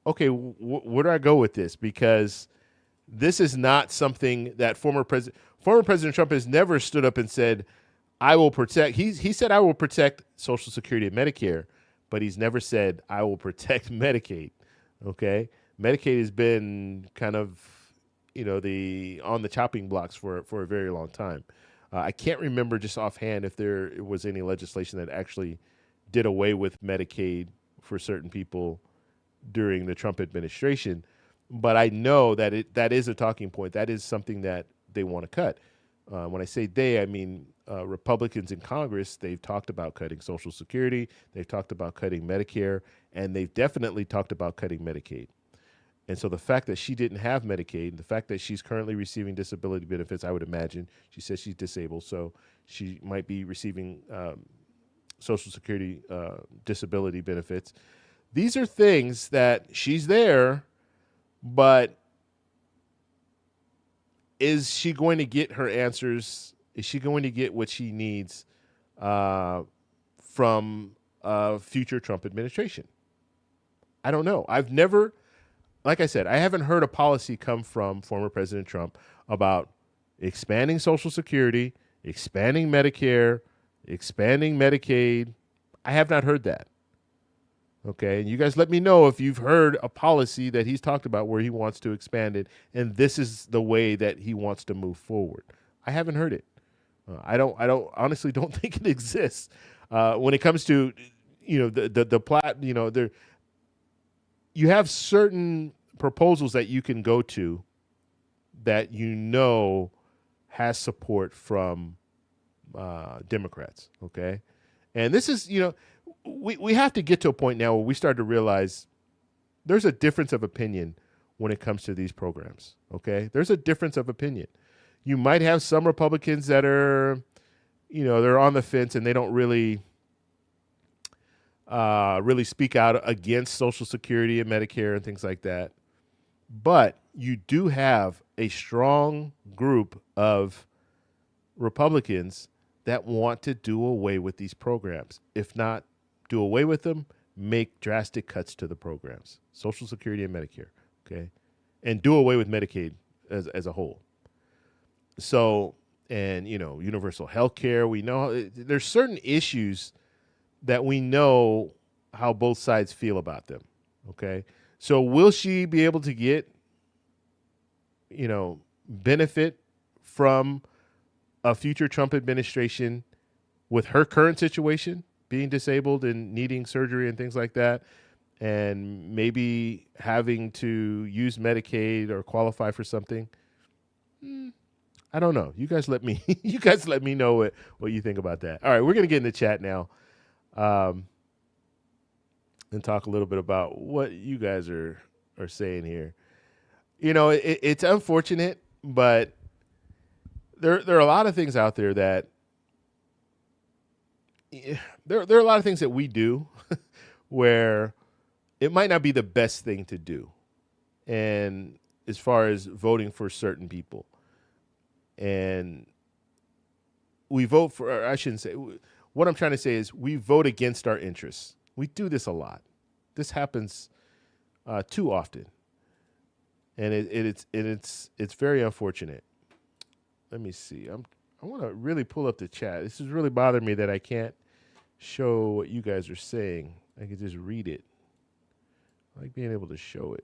okay, where do I go with this? Because this is not something that former President Trump has never stood up and said, I will protect. He said, I will protect Social Security and Medicare, but he's never said, I will protect Medicaid. Okay. Medicaid has been kind of, on the chopping blocks for a very long time. I can't remember just offhand if there was any legislation that actually did away with Medicaid for certain people during the Trump administration, but I know that that is a talking point. That is something that they want to cut. When I say they, I mean Republicans in Congress. They've talked about cutting Social Security, they've talked about cutting Medicare, and they've definitely talked about cutting Medicaid. And so the fact that she didn't have Medicaid, the fact that she's currently receiving disability benefits, I would imagine, she says she's disabled, so she might be receiving Social Security disability benefits. These are things that she's there, but is she going to get her answers? Is she going to get what she needs from a future Trump administration? I don't know. Like I said, I haven't heard a policy come from former President Trump about expanding Social Security, expanding Medicare, expanding Medicaid. I have not heard that. Okay, and you guys let me know if you've heard a policy that he's talked about where he wants to expand it, and this is the way that he wants to move forward. I haven't heard it. I honestly don't think it exists. When it comes to, you have certain proposals that you can go to that has support from Democrats, okay? And this is, we have to get to a point now where we start to realize there's a difference of opinion when it comes to these programs, okay? There's a difference of opinion. You might have some Republicans that are, they're on the fence and they don't really speak out against Social Security and Medicare and things like that. But you do have a strong group of Republicans that want to do away with these programs. If not do away with them, make drastic cuts to the programs, Social Security and Medicare, okay? And do away with Medicaid as a whole. So, and, universal health care, we know there's certain issues that we know how both sides feel about them, okay? So will she be able to get, benefit from a future Trump administration with her current situation, being disabled and needing surgery and things like that, and maybe having to use Medicaid or qualify for something? I don't know. You guys let me know what you think about that. All right, we're going to get in the chat now. And talk a little bit about what you guys are saying here. It's unfortunate, but there are a lot of things out there that there are a lot of things that we do where it might not be the best thing to do. And as far as voting for certain people, and we vote for, or I shouldn't say, what I'm trying to say is we vote against our interests. We do this a lot. This happens too often, and it's very unfortunate. Let me see. I want to really pull up the chat. This is really bothering me that I can't show what you guys are saying. I can just read it. I like being able to show it.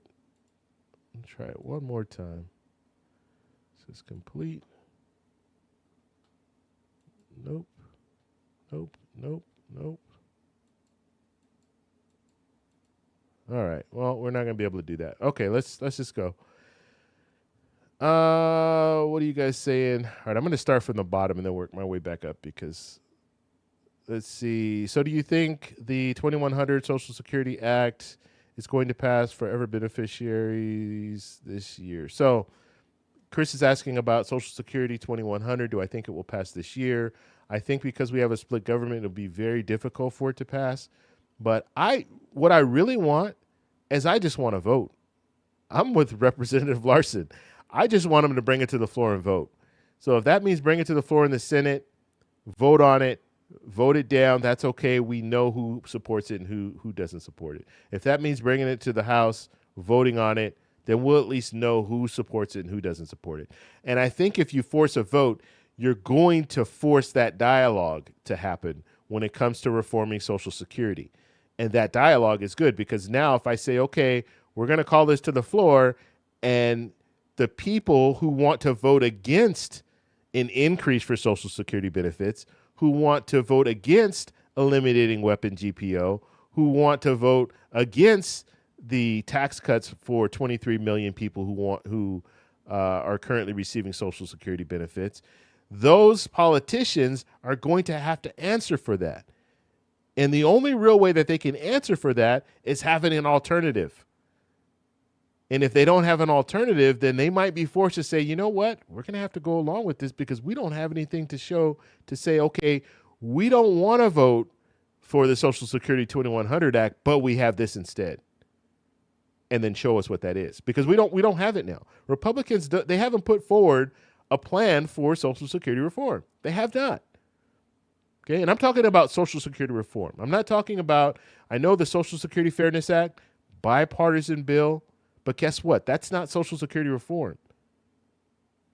Let's try it one more time. This is complete. Nope. Nope. Nope. Nope. All right. Well, we're not going to be able to do that. Okay, let's just go. What are you guys saying? All right, I'm going to start from the bottom and then work my way back up because let's see. So do you think the 2100 Social Security Act is going to pass forever beneficiaries this year? So Chris is asking about Social Security 2100. Do I think it will pass this year? I think because we have a split government, it'll be very difficult for it to pass. But what I really want is I just want to vote. I'm with Representative Larson. I just want him to bring it to the floor and vote. So if that means bring it to the floor in the Senate, vote on it, vote it down, that's okay. We know who supports it and who doesn't support it. If that means bringing it to the House, voting on it, then we'll at least know who supports it and who doesn't support it. And I think if you force a vote, you're going to force that dialogue to happen when it comes to reforming Social Security. And that dialogue is good because now if I say, okay, we're going to call this to the floor, and the people who want to vote against an increase for Social Security benefits, who want to vote against eliminating weapon GPO, who want to vote against the tax cuts for 23 million people who are currently receiving Social Security benefits, those politicians are going to have to answer for that. And the only real way that they can answer for that is having an alternative. And if they don't have an alternative, then they might be forced to say, you know what, we're going to have to go along with this because we don't have anything to show to say, okay, we don't want to vote for the Social Security 2100 Act, but we have this instead. And then show us what that is, because we don't have it now. Republicans, they haven't put forward a plan for Social Security reform. They have not. Okay, and I'm talking about Social Security reform. I'm not talking about, I know the Social Security Fairness Act, bipartisan bill, but guess what? That's not Social Security reform.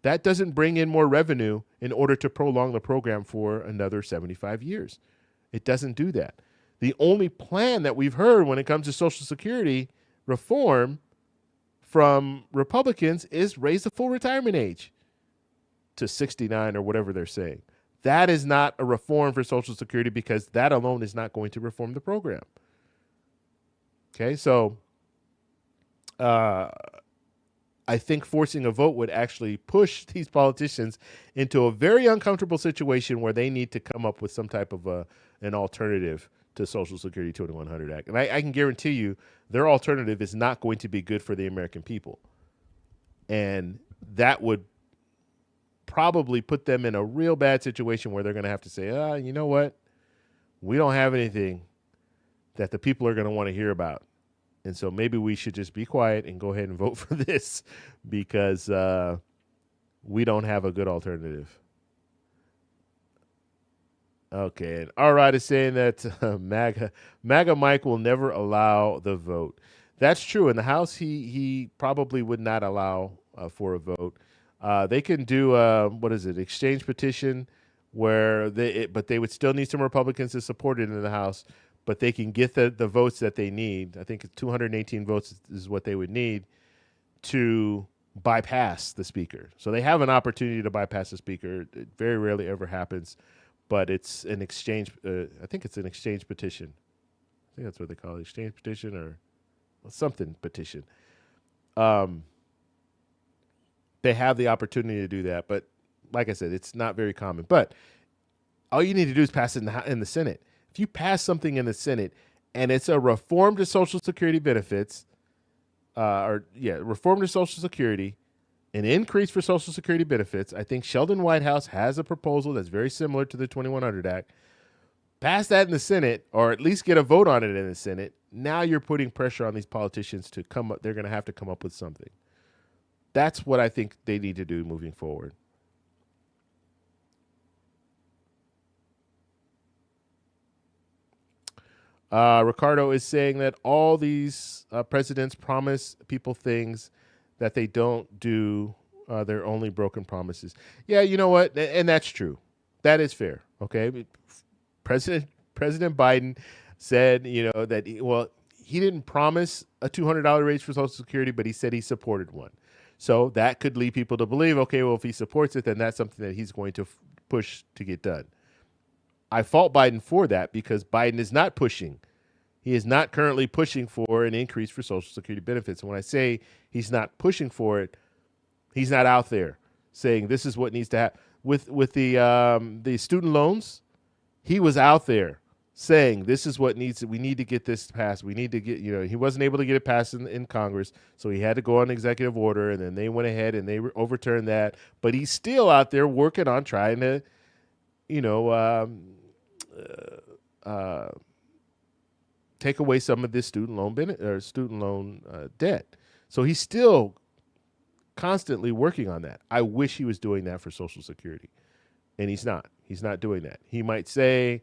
That doesn't bring in more revenue in order to prolong the program for another 75 years. It doesn't do that. The only plan that we've heard when it comes to Social Security reform from Republicans is raise the full retirement age to 69 or whatever they're saying. That is not a reform for Social Security because that alone is not going to reform the program. Okay, so I think forcing a vote would actually push these politicians into a very uncomfortable situation where they need to come up with some type of an alternative to Social Security 2100 Act. And I can guarantee you their alternative is not going to be good for the American people. And that would probably put them in a real bad situation where they're going to have to say, you know what? We don't have anything that the people are going to want to hear about. And so maybe we should just be quiet and go ahead and vote for this because we don't have a good alternative. Okay, and R-Rod is saying that MAGA Mike will never allow the vote. That's true. In the House, he probably would not allow for a vote. They can do, exchange petition, but they would still need some Republicans to support it in the House, but they can get the votes that they need. I think 218 votes is what they would need to bypass the speaker. So they have an opportunity to bypass the speaker. It very rarely ever happens. But it's an exchange. I think it's an exchange petition. I think that's what they call it, exchange petition or something petition. They have the opportunity to do that, but like I said, it's not very common. But all you need to do is pass it in the Senate. If you pass something in the Senate and it's a reform to Social Security benefits, reform to Social Security, an increase for Social Security benefits. I think Sheldon Whitehouse has a proposal that's very similar to the 2100 Act. Pass that in the Senate, or at least get a vote on it in the Senate. Now you're putting pressure on these politicians to come up. They're going to have to come up with something. That's what I think they need to do moving forward. Ricardo is saying that all these presidents promise people things that they don't do. They're only broken promises. Yeah, you know what? And that's true. That is fair. Okay. President Biden said, that he didn't promise a $200 raise for Social Security, but he said he supported one. So that could lead people to believe, okay, well, if he supports it, then that's something that he's going to push to get done. I fault Biden for that because Biden is not pushing. He is not currently pushing for an increase for Social Security benefits. And when I say he's not pushing for it, he's not out there saying this is what needs to happen. With the student loans, he was out there saying this is what we need to get this passed. We need to get, he wasn't able to get it passed in Congress, so he had to go on executive order, and then they went ahead and they overturned that. But he's still out there working on trying to, take away some of this student loan debt. So he's still constantly working on that. I wish he was doing that for Social Security, and he's not. He's not doing that. He might say,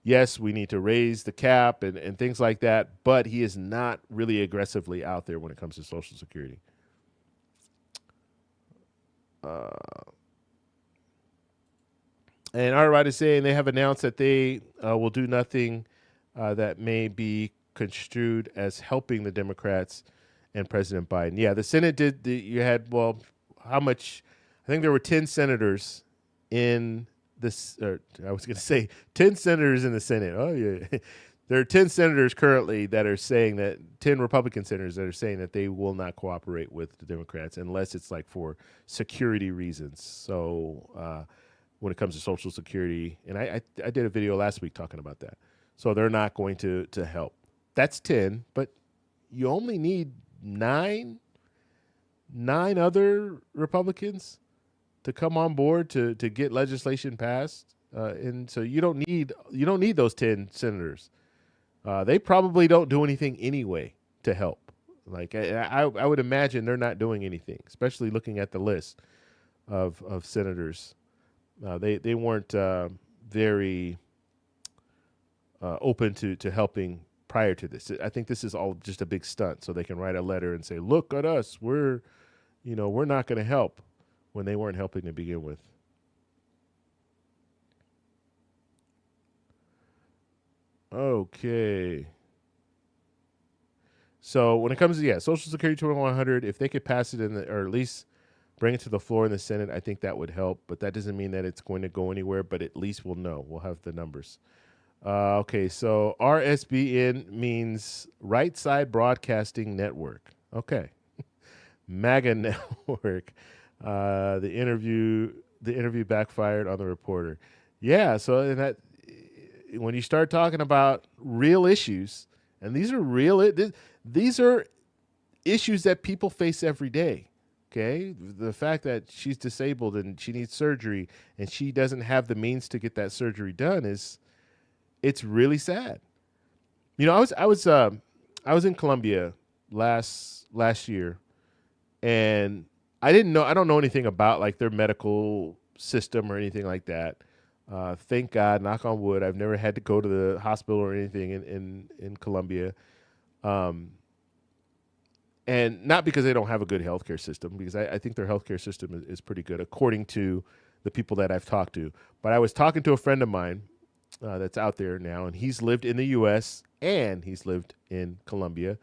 yes, we need to raise the cap and things like that, but he is not really aggressively out there when it comes to Social Security. And our right is saying they have announced that they will do nothing that may be construed as helping the Democrats and President Biden. Yeah, the Senate did. You had, well, how much? I think there were 10 senators in this. Or I was going to say 10 senators in the Senate. Oh yeah, there are 10 senators currently that are saying that 10 Republican senators that are saying that they will not cooperate with the Democrats unless it's like for security reasons. So when it comes to Social Security, and I did a video last week talking about that. So they're not going to help. That's 10, but you only need nine other Republicans to come on board to get legislation passed, and so you don't need those 10 senators. They probably don't do anything anyway to help. Like I would imagine they're not doing anything, especially looking at the list of senators. They weren't very open to helping prior to this. I think this is all just a big stunt so they can write a letter and say, look at us, we're not going to help, when they weren't helping to begin with. Okay. So when it comes to, Social Security 2100, if they could pass it or at least bring it to the floor in the Senate, I think that would help. But that doesn't mean that it's going to go anywhere, but at least we'll know. We'll have the numbers. Okay, so RSBN means Right Side Broadcasting Network. Okay. MAGA Network. The interview backfired on the reporter. Yeah, so that when you start talking about real issues, and these are issues that people face every day. Okay, the fact that she's disabled and she needs surgery and she doesn't have the means to get that surgery done it's really sad. I was in Colombia last year, and I don't know anything about like their medical system or anything like that. Thank God, knock on wood, I've never had to go to the hospital or anything in Colombia. And not because they don't have a good healthcare system, because I think their healthcare system is pretty good, according to the people that I've talked to. But I was talking to a friend of mine that's out there now, and he's lived in the U.S. and he's lived in Colombia.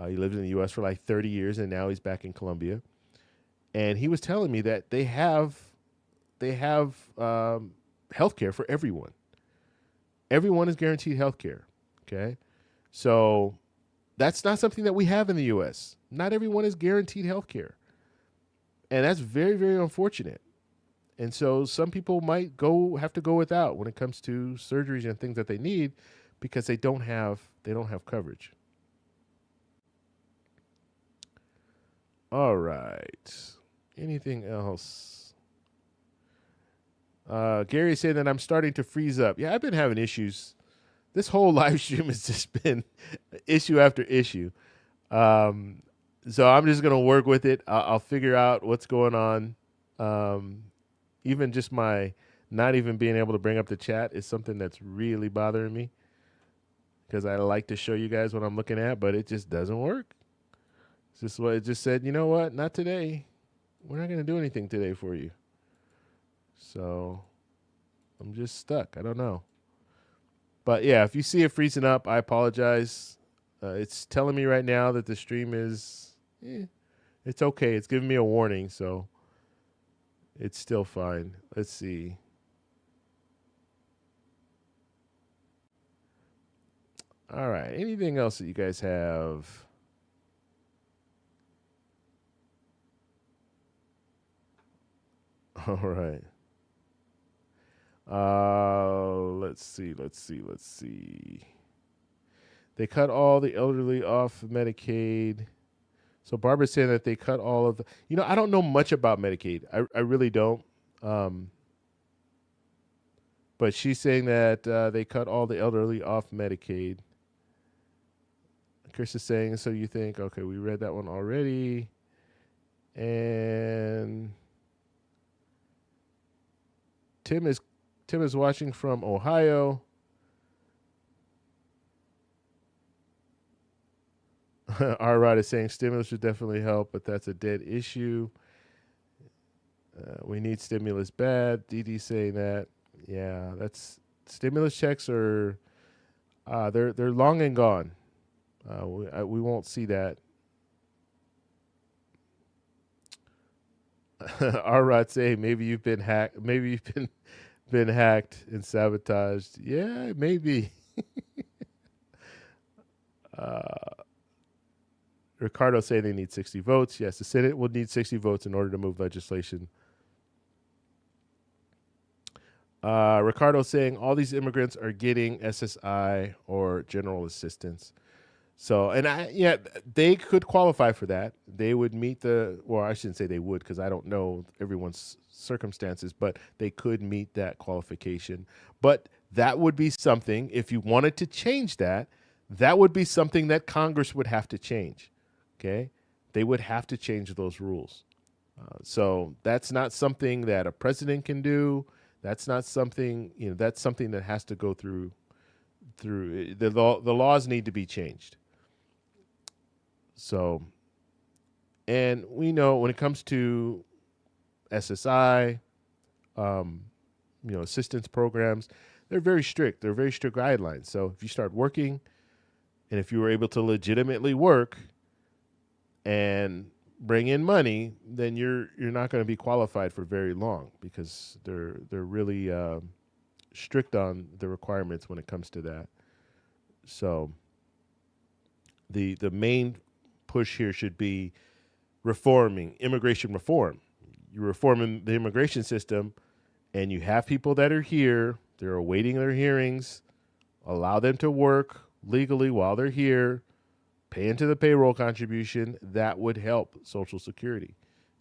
He lived in the U.S. for like 30 years, and now he's back in Colombia. And he was telling me that they have healthcare for everyone. Everyone is guaranteed healthcare. Okay, so that's not something that we have in the U.S. Not everyone is guaranteed healthcare, and that's very, very unfortunate. And so some people might have to go without when it comes to surgeries and things that they need because they don't have coverage. All right. Anything else? Gary said that I'm starting to freeze up. Yeah, I've been having issues. This whole live stream has just been issue after issue. So I'm just going to work with it. I'll figure out what's going on. Even just my not even being able to bring up the chat is something that's really bothering me, because I like to show you guys what I'm looking at, but it just doesn't work. It's just what it just said, you know what? Not today. We're not going to do anything today for you. So I'm just stuck. I don't know. But yeah, if you see it freezing up, I apologize. It's telling me right now that the stream is, it's okay. It's giving me a warning, so it's still fine. Let's see. All right. Anything else that you guys have? All right. Let's see. They cut all the elderly off Medicaid. So Barbara's saying that they cut all of the, I don't know much about Medicaid. I really don't. But But she's saying that they cut all the elderly off Medicaid. Chris is saying, so you think, okay, we read that one already. And Tim is watching from Ohio. R. Rod is saying stimulus would definitely help, but that's a dead issue. We need stimulus bad. DD saying that. Yeah, that's stimulus checks are they're long and gone. We won't see that. R. Rod saying maybe you've been hacked. Maybe you've been hacked and sabotaged. Yeah, maybe. Ricardo saying they need 60 votes. Yes, the Senate will need 60 votes in order to move legislation. Ricardo saying all these immigrants are getting SSI or general assistance. So, and they could qualify for that. They would meet well, I shouldn't say they would because I don't know everyone's circumstances, but they could meet that qualification. But that would be something, if you wanted to change that, that would be something that Congress would have to change. Okay? They would have to change those rules. So that's not something that a president can do. That's not something, that's something that has to go through the laws need to be changed. So, and we know when it comes to SSI, assistance programs, they're very strict. They're very strict guidelines. So if you start working and if you were able to legitimately work and bring in money, then you're not going to be qualified for very long because they're really strict on the requirements when it comes to that. So the main push here should be reforming immigration reform. You're reforming the immigration system, and you have people that are here, they're awaiting their hearings, allow them to work legally while they're here, pay into the payroll contribution. That would help Social Security.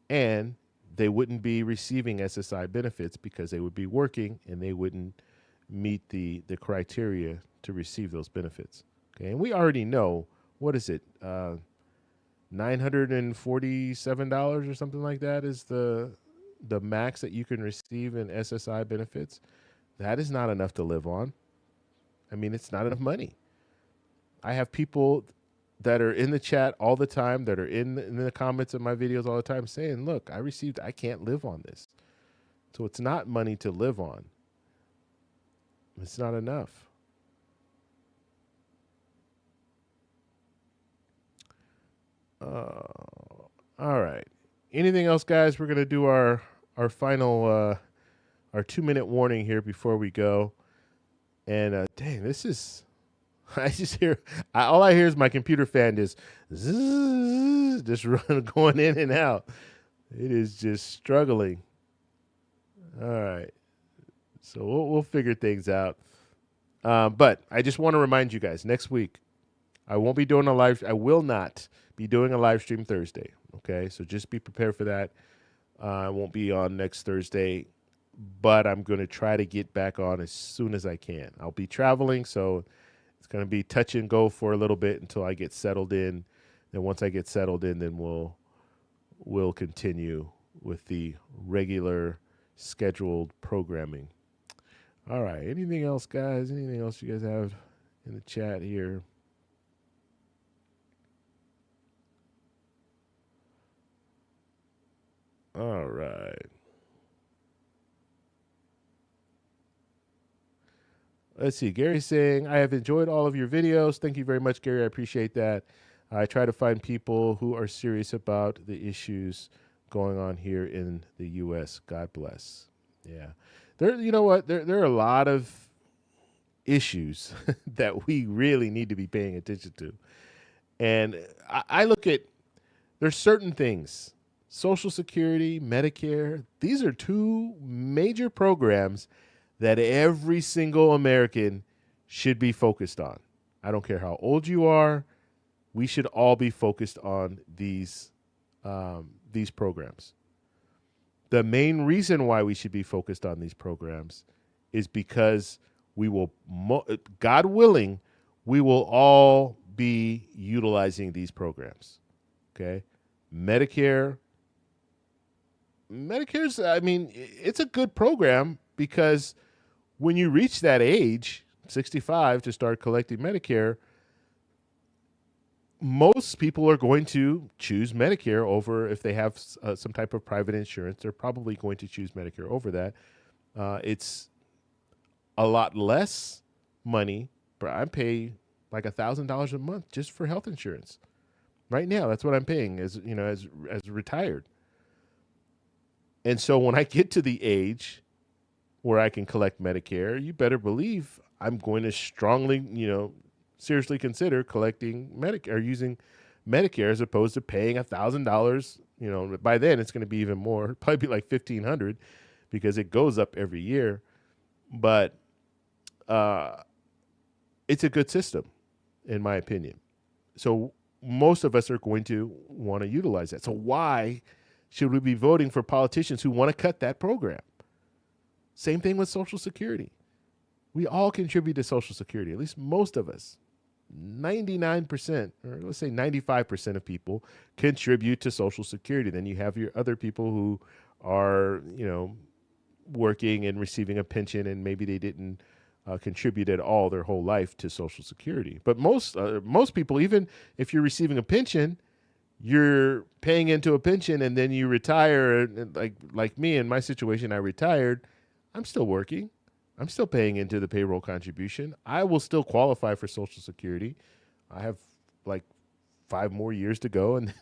And they wouldn't be receiving SSI benefits because they would be working and they wouldn't meet the criteria to receive those benefits. Okay, and we already know, what is it, $947 or something like that is the max that you can receive in SSI benefits. That is not enough to live on. I mean, it's not enough money. I have people that are in the chat all the time, that are in the comments of my videos all the time saying, look, I can't live on this. So it's not money to live on. It's not enough. All right. Anything else, guys? We're going to do our final, our 2-minute warning here before we go. And dang, this is, I just hear, all I hear is my computer fan just going in and out. It is just struggling. All right. So we'll figure things out. But I just want to remind you guys, next week, I will not be doing a live stream Thursday. Okay. So just be prepared for that. I won't be on next Thursday, but I'm going to try to get back on as soon as I can. I'll be traveling, so it's going to be touch and go for a little bit until I get settled in. Then once I get settled in, then we'll continue with the regular scheduled programming. All right. Anything else, guys? Anything else you guys have in the chat here? All right. Let's see. Gary's saying, I have enjoyed all of your videos. Thank you very much, Gary. I appreciate that. I try to find people who are serious about the issues going on here in the U.S. God bless. Yeah. You know what? There are a lot of issues that we really need to be paying attention to. And I look at, there's certain things, Social Security, Medicare, these are two major programs that every single American should be focused on. I don't care how old you are. We should all be focused on these programs. The main reason why we should be focused on these programs is because we will, God willing, we will all be utilizing these programs. Okay. Medicare, Medicare's, I mean, it's a good program because when you reach that age, 65, to start collecting Medicare, most people are going to choose Medicare over, if they have some type of private insurance, they're probably going to choose Medicare over that. It's a lot less money, but I pay like $1,000 a month just for health insurance. Right now, that's what I'm paying as retired. And so when I get to the age where I can collect Medicare, you better believe I'm going to strongly, seriously consider collecting Medicare, or using Medicare, as opposed to paying $1,000. By then it's going to be even more, probably be like $1,500, because it goes up every year. But it's a good system, in my opinion. So most of us are going to want to utilize that. So why should we be voting for politicians who want to cut that program? Same thing with Social Security. We all contribute to Social Security, at least most of us. 99%, or let's say 95% of people contribute to Social Security. Then you have your other people who are, working and receiving a pension, and maybe they didn't contribute at all their whole life to Social Security. But most people, even if you're receiving a pension, you're paying into a pension, and then you retire. Like me, in my situation, I retired. I'm still working. I'm still paying into the payroll contribution. I will still qualify for Social Security. I have like 5 more years to go, and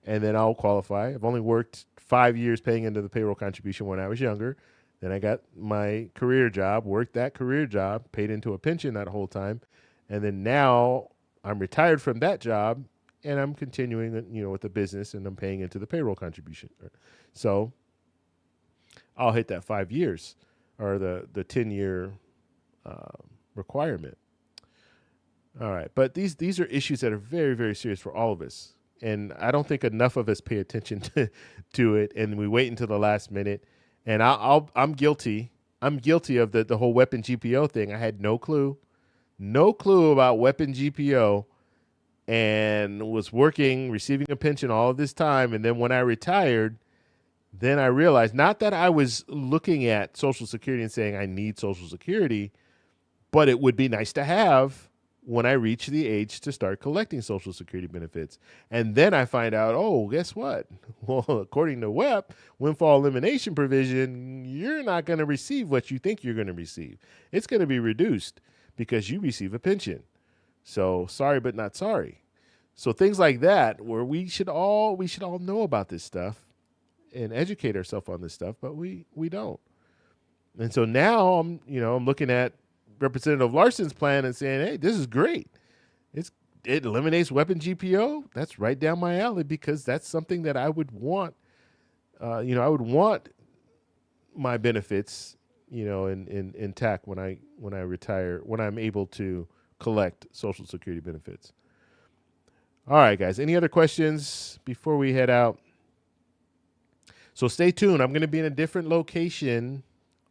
then I'll qualify. I've only worked 5 years paying into the payroll contribution when I was younger. Then I got my career job, worked that career job, paid into a pension that whole time. And then now I'm retired from that job, and I'm continuing, with the business, and I'm paying into the payroll contribution. So I'll hit that 5 years, or the 10-year requirement. All right. But these are issues that are very, very serious for all of us. And I don't think enough of us pay attention to it. And we wait until the last minute. And I'm guilty. I'm guilty of the whole weapon GPO thing. I had no clue about weapon GPO, and was working, receiving a pension all of this time. And then when I retired, then I realized, not that I was looking at Social Security and saying I need Social Security, but it would be nice to have when I reach the age to start collecting Social Security benefits. And then I find out, oh, guess what? Well, according to WEP, windfall elimination provision, you're not going to receive what you think you're going to receive. It's going to be reduced because you receive a pension. So sorry, but not sorry. So things like that, where we should all know about this stuff and educate ourselves on this stuff, but we don't. And so now I'm looking at Representative Larson's plan and saying, hey, this is great. It eliminates weapon GPO. That's right down my alley, because that's something that I would want. I would want my benefits, intact when I retire, when I'm able to collect Social Security benefits. All right, guys. Any other questions before we head out? So stay tuned. I'm going to be in a different location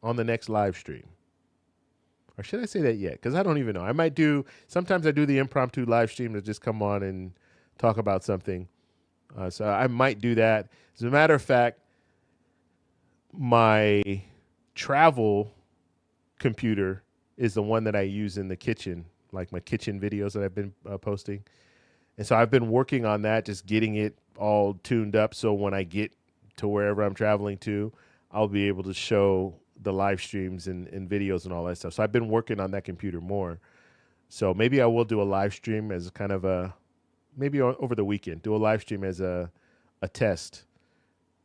on the next live stream. Or should I say that yet? Because I don't even know. Sometimes I do the impromptu live stream to just come on and talk about something. So I might do that. As a matter of fact, my travel computer is the one that I use in the kitchen, like my kitchen videos that I've been posting. And so I've been working on that, just getting it all tuned up. So when I get to wherever I'm traveling to, I'll be able to show the live streams and videos and all that stuff. So I've been working on that computer more. So maybe I will do a live stream as kind of maybe over the weekend, do a live stream as a test.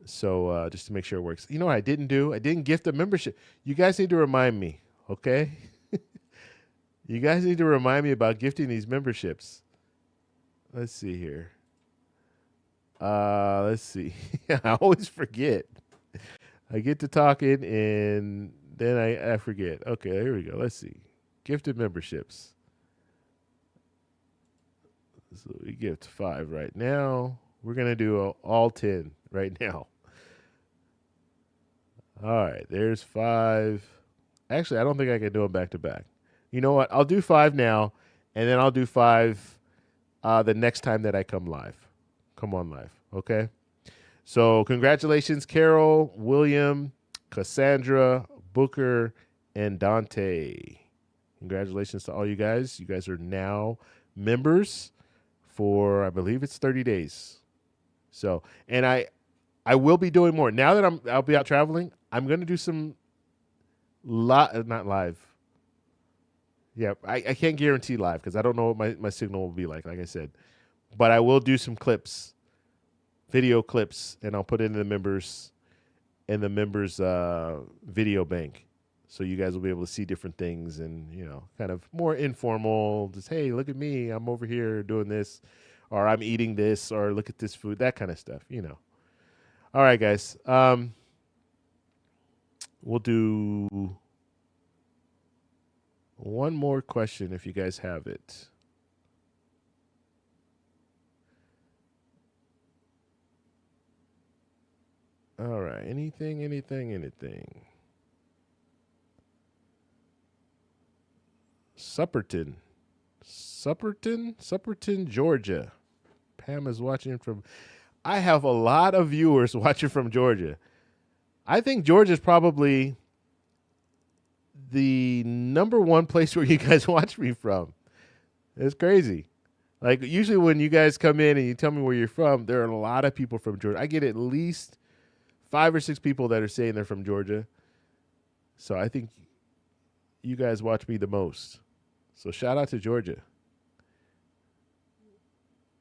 So just to make sure it works. You know what I didn't do? I didn't gift a membership. You guys need to remind me, okay? You guys need to remind me about gifting these memberships. Let's see here. Let's see. I always forget. I get to talking and then I forget. Okay, here we go. Let's see. Gifted memberships. So we gift 5 right now. We're going to do all 10 right now. All right, there's 5. Actually, I don't think I can do them back to back. You know what? I'll do 5 now, and then I'll do 5 the next time that I come on live. Okay? So congratulations, Carol, William, Cassandra, Booker, and Dante. Congratulations to all you guys. You guys are now members for, I believe it's 30 days. So, and I will be doing more. Now that I'll be out traveling, I'm going to do some not live. Yeah, I can't guarantee live because I don't know what my signal will be like I said. But I will do some clips, video clips, and I'll put it in the members video bank. So you guys will be able to see different things and, kind of more informal. Just, hey, look at me. I'm over here doing this, or I'm eating this, or look at this food, that kind of stuff, All right, guys. We'll do one more question if you guys have it. All right. Anything. Supperton, Georgia. Pam is watching from. I have a lot of viewers watching from Georgia. I think Georgia is probably the number one place where you guys watch me from. It's crazy. Like, usually when you guys come in and you tell me where you're from, there are a lot of people from Georgia. I get at least 5 or 6 people that are saying they're from Georgia. So I think you guys watch me the most. So shout out to Georgia.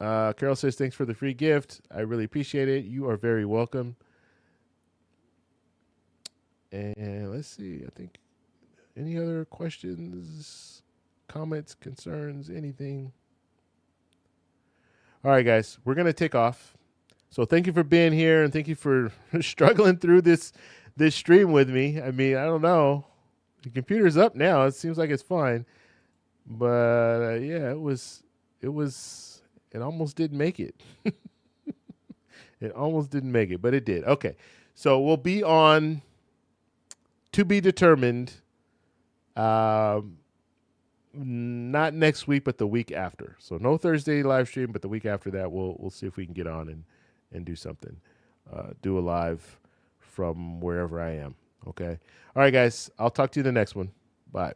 Carol says, thanks for the free gift. I really appreciate it. You are very welcome. And let's see. I think any other questions, comments, concerns, anything? All right, guys, we're going to take off. So thank you for being here, and thank you for struggling through this stream with me. I mean, I don't know. The computer's up now. It seems like it's fine. But, yeah, it almost didn't make it. It almost didn't make it, but it did. Okay, so we'll be on To Be Determined, not next week, but the week after. So no Thursday live stream, but the week after that, we'll see if we can get on and do something. Do a live from wherever I am, okay? All right, guys, I'll talk to you in the next one. Bye.